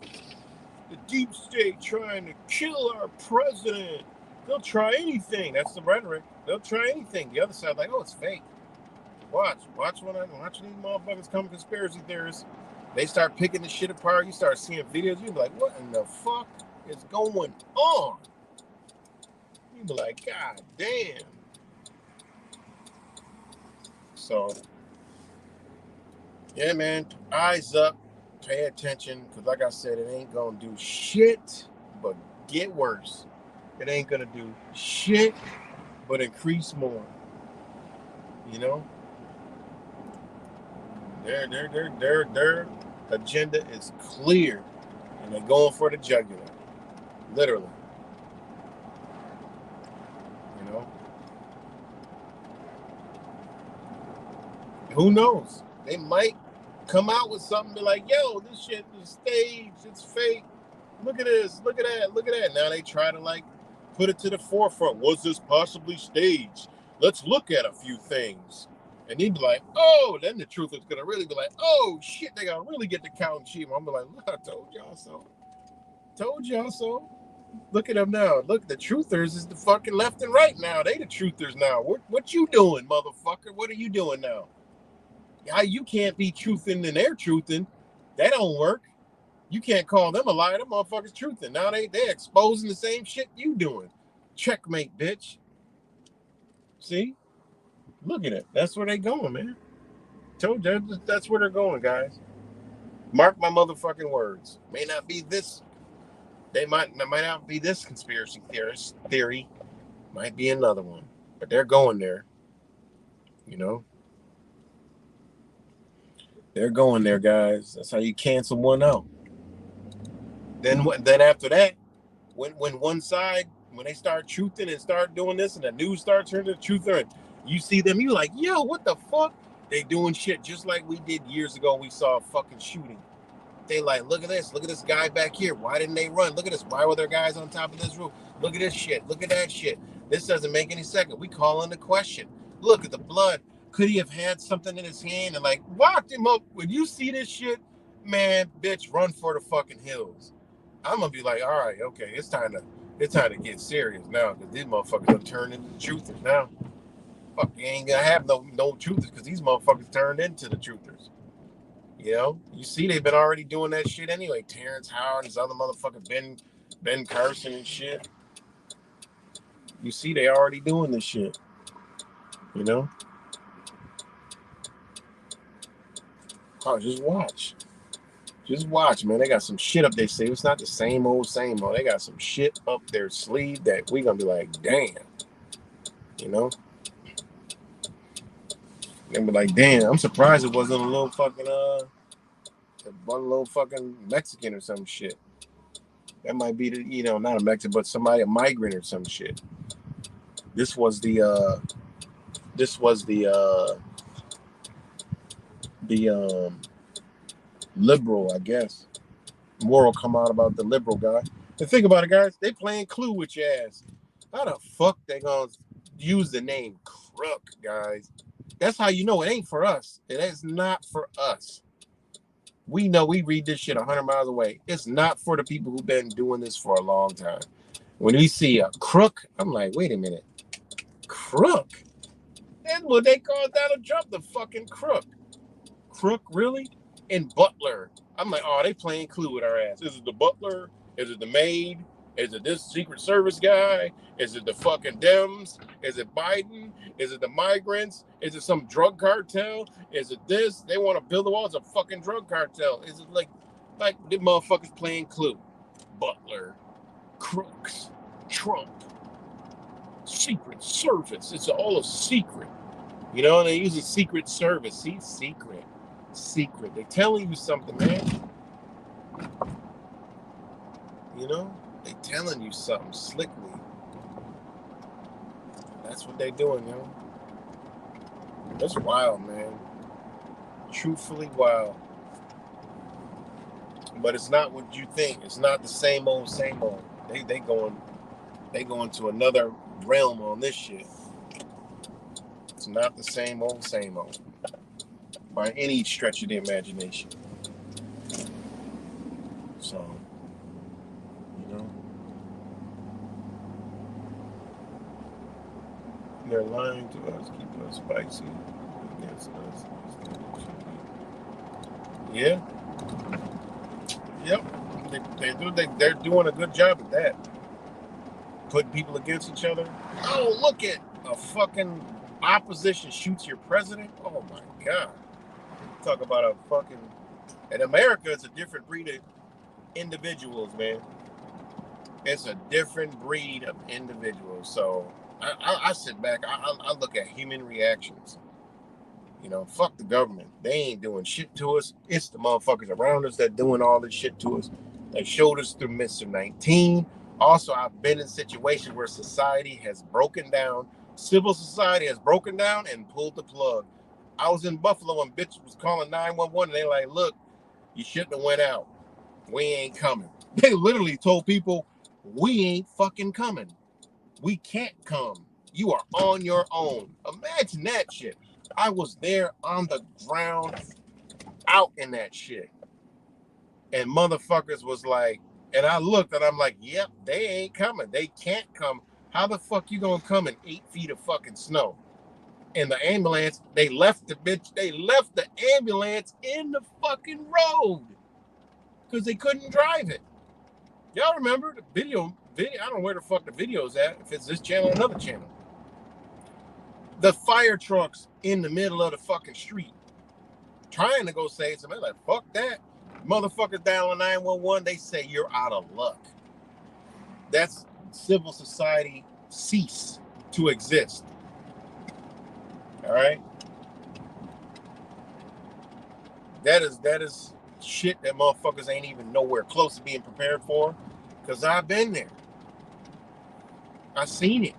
the deep state trying to kill our president. They'll try anything. That's the rhetoric. They'll try anything. The other side, like, oh, it's fake. Watch these motherfuckers come conspiracy theorists. They start picking the shit apart. You start seeing videos. You be like, what in the fuck is going on? You be like, God damn. So, yeah, man, eyes up, pay attention, because like I said, it ain't gonna do shit but get worse. It ain't gonna do shit but increase more. You know? Their agenda is clear, and they're going for the jugular, literally. You know, who knows? They might come out with something, be like, "Yo, this shit is staged. It's fake. Look at this. Look at that. Look at that." Now they try to like put it to the forefront. Was this possibly staged? Let's look at a few things. And he'd be like, oh, then the truth is gonna really be like, oh shit, they gotta really get the counting sheep. I'm be like, look, I told y'all so. Told y'all so. Look at them now. Look, the truthers is the fucking left and right now. They the truthers now. What you doing, motherfucker? What are you doing now? How you can't be truthing and they're truthing? That don't work. You can't call them a liar. Them motherfuckers truthing. Now they exposing the same shit you doing. Checkmate, bitch. See? Look at it. That's where they going, man. Told you that's where they're going, guys. Mark my motherfucking words. May not be this. They might not be this conspiracy theory. Might be another one. But they're going there. You know? They're going there, guys. That's how you cancel one out. Then after that, when one side, when they start truthing and start doing this and the news starts turning to truther and you see them, you like, yo, what the fuck? They doing shit just like we did years ago. We saw a fucking shooting. They like, look at this guy back here. Why didn't they run? Look at this. Why were there guys on top of this roof? Look at this shit. Look at that shit. This doesn't make any sense. We call into question. Look at the blood. Could he have had something in his hand and like locked him up? When you see this shit, man, bitch, run for the fucking hills. I'm gonna be like, all right, okay, it's time to get serious now because these motherfuckers are turning into truthers now. Fuck, you ain't gonna have no truthers because these motherfuckers turned into the truthers. You know, you see they've been already doing that shit anyway. Terrence Howard, this other motherfucker, Ben Carson and shit. You see they already doing this shit. You know? Oh, just watch. Just watch, man. They got some shit up their sleeve. It's not the same old. They got some shit up their sleeve that we gonna be like, damn. You know? They'll be like, damn, I'm surprised it wasn't a little fucking one little fucking Mexican or some shit. That might be the, you know, not a Mexican, but somebody, a migrant or some shit. This was the liberal, I guess. More will come out about the liberal guy. And think about it, guys. They playing Clue with your ass. How the fuck they gonna use the name Crook, guys? That's how you know it ain't for us. It is not for us. We know we read this shit 100 miles away. It's not for the people who've been doing this for a long time. When we see a crook, I'm like, wait a minute. Crook? That's what they call Donald Trump, the fucking crook. Crook, really? And Butler. I'm like, oh, they playing Clue with our ass. Is it the butler? Is it the maid? Is it this Secret Service guy? Is it the fucking Dems? Is it Biden? Is it the migrants? Is it some drug cartel? Is it this? They want to build the walls of fucking drug cartel. Is it like the motherfuckers playing Clue? Butler, crooks, Trump, Secret Service. It's all a secret. You know, and they use a Secret Service. See, secret. They're telling you something, man. You know? They telling you something slickly. That's what they doing, yo. That's wild, man. Truthfully wild. But it's not what you think. It's not the same old. They going to another realm on this shit. It's not the same old. By any stretch of the imagination. So, you know, they're lying to us, keeping us spicy against us. Yeah. Yep. They're doing a good job at that. Putting people against each other. Oh, look at a fucking opposition shoots your president. Oh my God. Talk about a fucking... In America, it's a different breed of individuals, man. It's a different breed of individuals. So I sit back, I look at human reactions. You know, fuck the government. They ain't doing shit to us. It's the motherfuckers around us that doing all this shit to us. They showed us through Mr. 19. Also, I've been in situations where society has broken down. Civil society has broken down and pulled the plug. I was in Buffalo when bitch was calling 911 and they like, look, you shouldn't have went out. We ain't coming. They literally told people, we ain't fucking coming. We can't come. You are on your own. Imagine that shit. I was there on the ground, out in that shit. And motherfuckers was like, and I looked and I'm like, yep, they ain't coming. They can't come. How the fuck you gonna come in 8 feet of fucking snow? And the ambulance, they left the bitch, they left the ambulance in the fucking road because they couldn't drive it. Y'all remember the video? I don't know where the fuck the video's at, if it's this channel or another channel. The fire trucks in the middle of the fucking street trying to go save somebody. Like, fuck that. Motherfuckers dialing 911, they say you're out of luck. That's civil society cease to exist. All right? That is shit that motherfuckers ain't even nowhere close to being prepared for, because I've been there. I've seen it.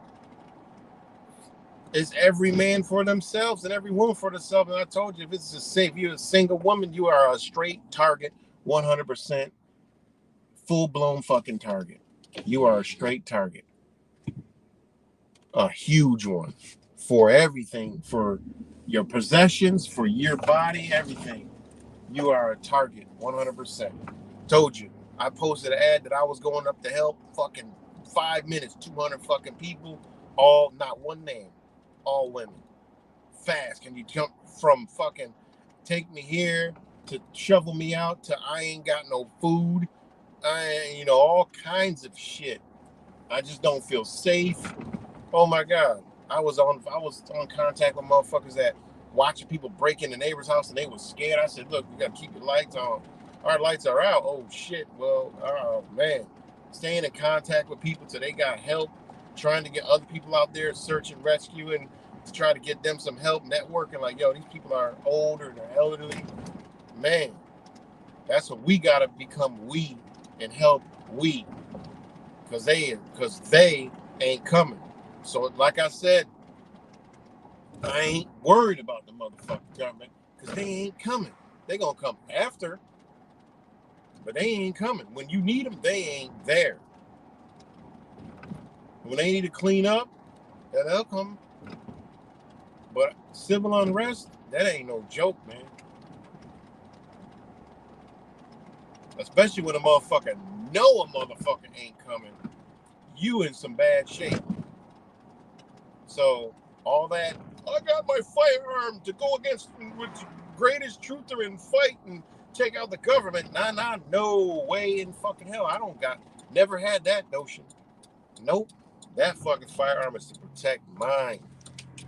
It's every man for themselves and every woman for themselves. And I told you, if you're a single woman, you are a straight target, 100% full-blown fucking target. You are a straight target. A huge one. For everything, for your possessions, for your body, everything. You are a target, 100%. Told you. I posted an ad that I was going up to help. Fucking 5 minutes, 200 fucking people. All, not one name. All women. Fast. Can you jump from fucking take me here to shovel me out to I ain't got no food? All kinds of shit. I just don't feel safe. Oh my God. I was on contact with motherfuckers that watching people break in the neighbor's house and they was scared. I said, look, you gotta keep your lights on. Our lights are out. Oh shit. Well, oh man. Staying in contact with people till they got help, trying to get other people out there search and rescue and to try to get them some help, networking. Like, yo, these people are older, they're elderly. Man, that's what we gotta become, we, and help we. Cause they ain't coming. So like I said, I ain't worried about the motherfucking government because they ain't coming. They gonna come after, but they ain't coming. When you need them, they ain't there. When they need to clean up, then they'll come. But civil unrest, that ain't no joke, man. Especially when a motherfucker know a motherfucker ain't coming. You in some bad shape. So all that, I got my firearm to go against with greatest truther and fight and take out the government. Nah, no way in fucking hell. Never had that notion. Nope. That fucking firearm is to protect mine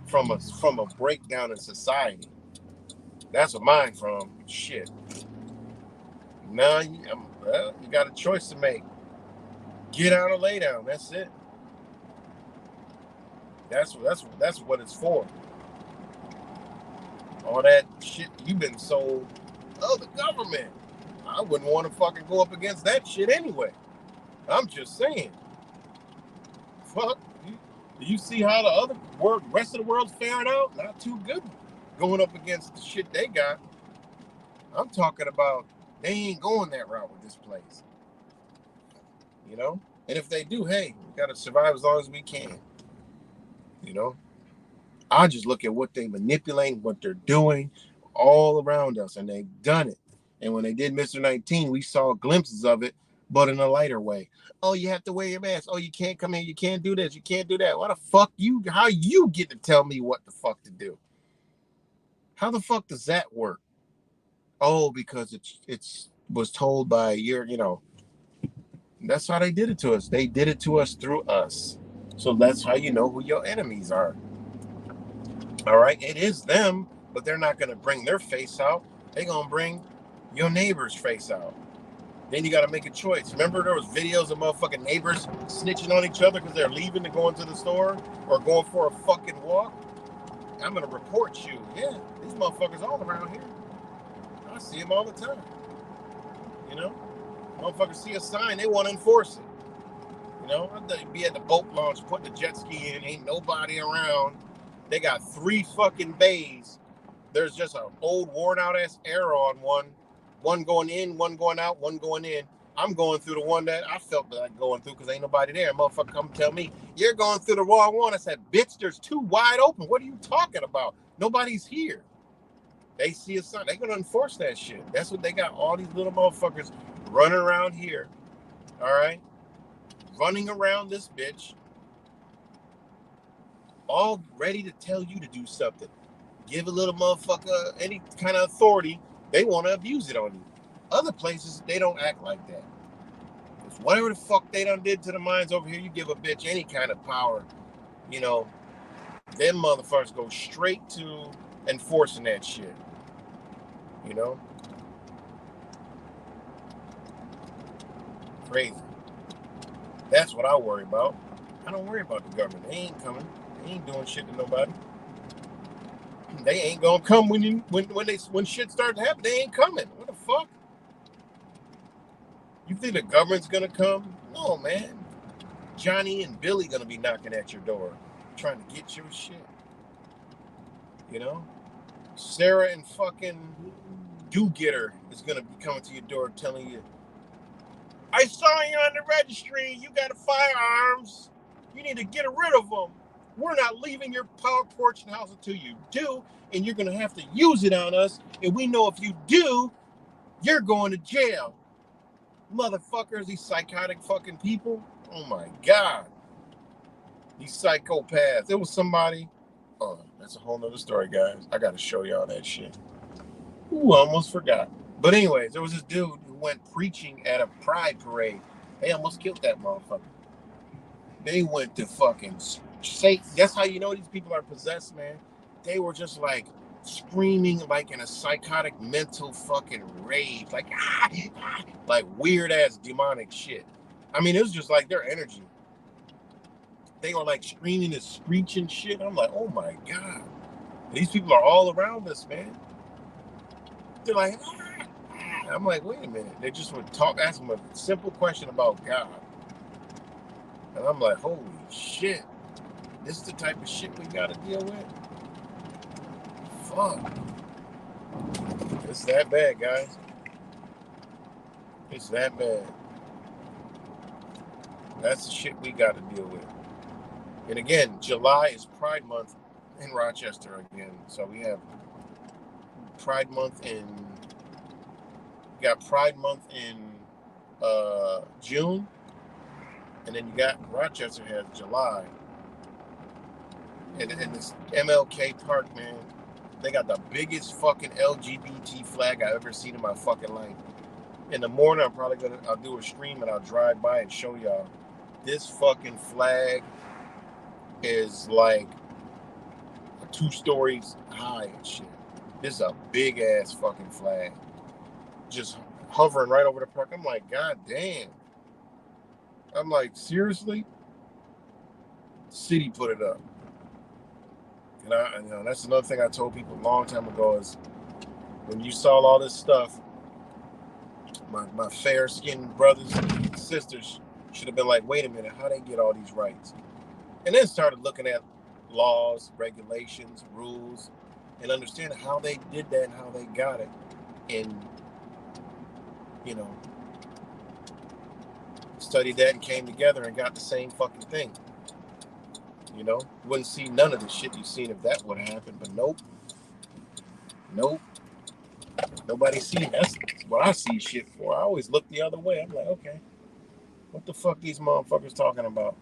from a breakdown in society. That's what mine from. Shit. Now you got a choice to make. Get out or lay down. That's it. That's what it's for. All that shit you've been sold. Oh, the government. I wouldn't want to fucking go up against that shit anyway. I'm just saying. Fuck. You see how the rest of the world's faring out? Not too good. Going up against the shit they got. I'm talking about they ain't going that route with this place. You know? And if they do, hey, we gotta survive as long as we can. You know? I just look at what they manipulate, what they're doing all around us, and they've done it. And when they did Mr. 19, we saw glimpses of it, but in a lighter way. Oh, you have to wear your mask. Oh, you can't come in. You can't do this. You can't do that. What the fuck how you get to tell me what the fuck to do? How the fuck does that work? Oh, because it's was told by that's how they did it to us. They did it to us through us. So that's how you know who your enemies are. All right, it is them, but they're not going to bring their face out. They're going to bring your neighbor's face out. Then you got to make a choice. Remember there was videos of motherfucking neighbors snitching on each other because they're leaving to go into the store or going for a fucking walk? I'm going to report you. Yeah, these motherfuckers all around here. I see them all the time. You know? Motherfuckers see a sign, they want to enforce it. You know? I'd be at the boat launch, putting the jet ski in, ain't nobody around. They got 3 fucking bays. There's just an old worn out ass arrow on one. One going in, one going out, one going in. I'm going through the one that I felt like going through because ain't nobody there. Motherfucker come tell me, you're going through the wrong one. I said, bitch, there's 2 wide open. What are you talking about? Nobody's here. They see a sign. They're going to enforce that shit. That's what they got all these little motherfuckers running around here. All right? Running around this bitch. All ready to tell you to do something. Give a little motherfucker any kind of authority. They want to abuse it on you. Other places, they don't act like that. It's whatever the fuck they done did to the mines over here, you give a bitch any kind of power, you know, them motherfuckers go straight to enforcing that shit. You know? Crazy. That's what I worry about. I don't worry about the government. They ain't coming. They ain't doing shit to nobody. They ain't gonna come when shit starts to happen. They ain't coming. What the fuck? You think the government's gonna come? No, man. Johnny and Billy gonna be knocking at your door, trying to get your shit. You know? Sarah and fucking Do-Getter is gonna be coming to your door telling you, I saw you on the registry. You got firearms. You need to get rid of them. We're not leaving your power porch and house until you do, and you're going to have to use it on us. And we know if you do, you're going to jail. Motherfuckers, these psychotic fucking people. Oh my God. These psychopaths. It was somebody. Oh, that's a whole nother story, guys. I got to show y'all that shit. Ooh, I almost forgot. But anyways, there was this dude who went preaching at a pride parade. They almost killed that motherfucker. They went to fucking say. That's how you know these people are possessed, man. They were just like screaming like in a psychotic mental fucking rage, like like weird ass demonic shit. I mean, it was just like their energy. They were like screaming and screeching shit. I'm like, oh my God. These people are all around us, man. They're like, I'm like, wait a minute. They just would ask them a simple question about God. And I'm like, holy shit. This is the type of shit we gotta deal with? Fuck. It's that bad, guys. It's that bad. That's the shit we gotta deal with. And again, July is Pride Month in Rochester again. So we have Pride Month in June. And then you got Rochester has July. And this MLK Park, man, they got the biggest fucking LGBT flag I've ever seen in my fucking life. In the morning, I'll do a stream and I'll drive by and show y'all. This fucking flag is like 2 stories high and shit. This is a big ass fucking flag. Just hovering right over the park. I'm like, God damn. I'm like, seriously? City put it up. And that's another thing I told people a long time ago is when you saw all this stuff, my fair-skinned brothers and sisters should have been like, wait a minute, how they get all these rights? And then started looking at laws, regulations, rules, and understanding how they did that and how they got it. And, studied that and came together and got the same fucking thing. Wouldn't see none of the shit you've seen if that would have happened, but nope. Nobody see. That's what I see shit for. I always look the other way. I'm like, okay, what the fuck these motherfuckers talking about?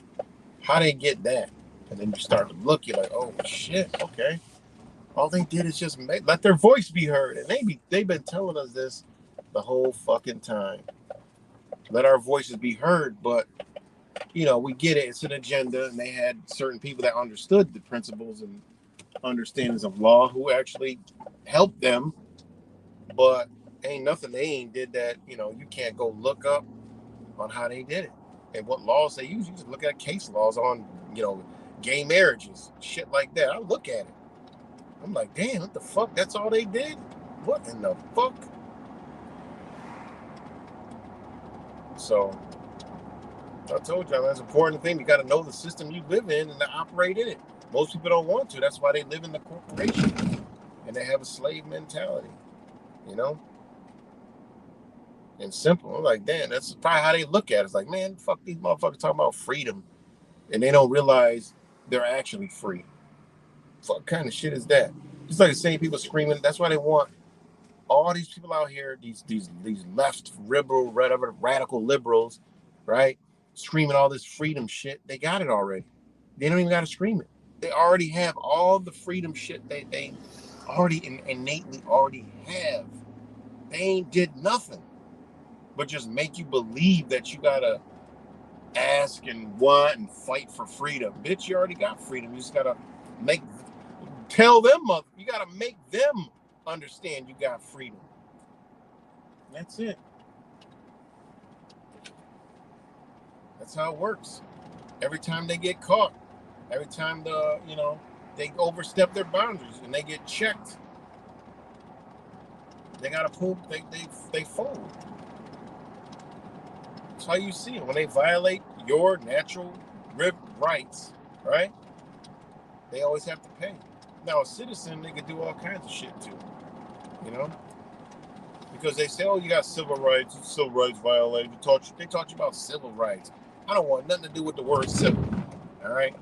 How they get that? And then you start to look, you're like, oh shit, okay. All they did is just let their voice be heard, and they've been telling us this the whole fucking time. Let our voices be heard, but we get it. It's an agenda, and they had certain people that understood the principles and understandings of law who actually helped them. But ain't nothing they ain't did that. You can't go look up on how they did it and what laws they use. You just look at case laws on gay marriages, shit like that. I look at it. I'm like, damn, what the fuck? That's all they did? What in the fuck? So I told you, that's an important thing. You got to know the system you live in and to operate in it. Most people don't want to. That's why they live in the corporation and they have a slave mentality, And simple. I'm like, damn, that's probably how they look at it. It's like, man, fuck these motherfuckers talking about freedom. And they don't realize they're actually free. What kind of shit is that? It's like the same people screaming. That's why they want all these people out here, these left radical liberals, right? Screaming all this freedom shit. They got it already. They don't even got to scream it. They already have all the freedom shit they already innately already have. They ain't did nothing but just make you believe that you gotta ask and want and fight for freedom. Bitch, you already got freedom. You just gotta tell them, you gotta make them understand you got freedom. That's it. That's how it works. Every time they get caught, every time they overstep their boundaries and they get checked, they gotta pull. They fold. That's how you see it. When they violate your natural rights, right? They always have to pay. Now, a citizen, they could do all kinds of shit too, because they say, "Oh, you got civil rights violated." They taught you about civil rights. I don't want nothing to do with the word civil. All right,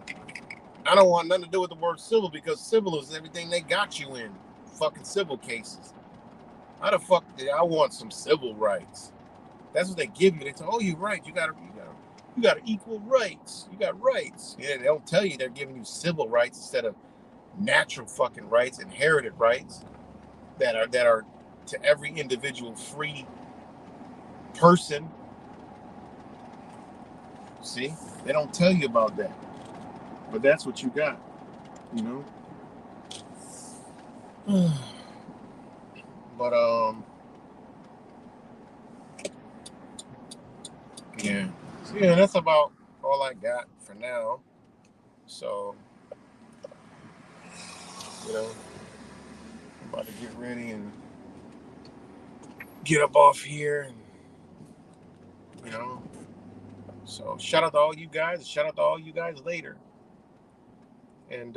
I don't want nothing to do with the word civil because civil is everything they got you in. Fucking civil cases. How the fuck did I want some civil rights? That's what they give you. They say, "Oh, you're right. You got equal rights. You got rights." Yeah, they don't tell you they're giving you civil rights instead of natural fucking rights, inherited rights that are to every individual free person. See, they don't tell you about that, but that's what you got, But yeah. So yeah, that's about all I got for now. So, I'm about to get ready and get up off here, and So shout out to all you guys. Shout out to all you guys later. And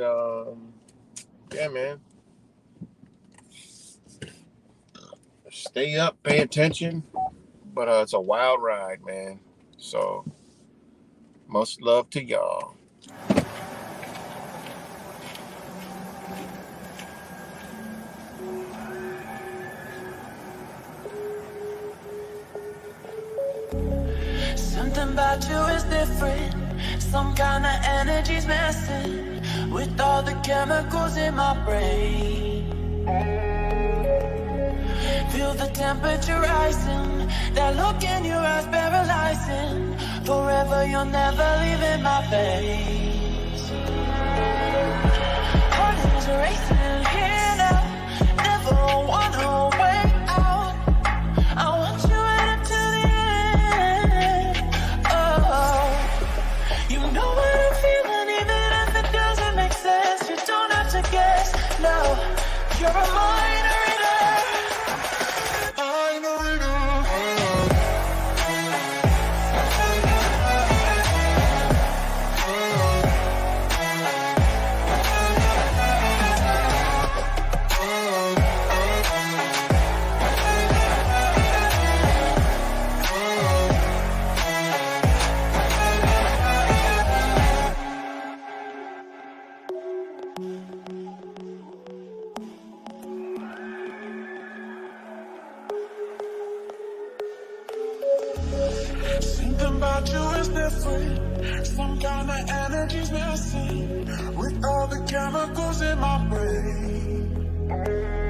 yeah, man. Stay up, pay attention. But it's a wild ride, man. So much love to y'all. Something about you is different. Some kind of energy's messing with all the chemicals in my brain. Feel the temperature rising. That look in your eyes paralyzing. Forever you're never leaving my face. Heart is racing here now. Never wanna wait out. I want you right up to the end. Oh, you know what I'm feeling, even if it doesn't make sense. You don't have to guess. No, you're a mind reader. Something about you is different. Some kind of energy's missing with all the chemicals in my brain.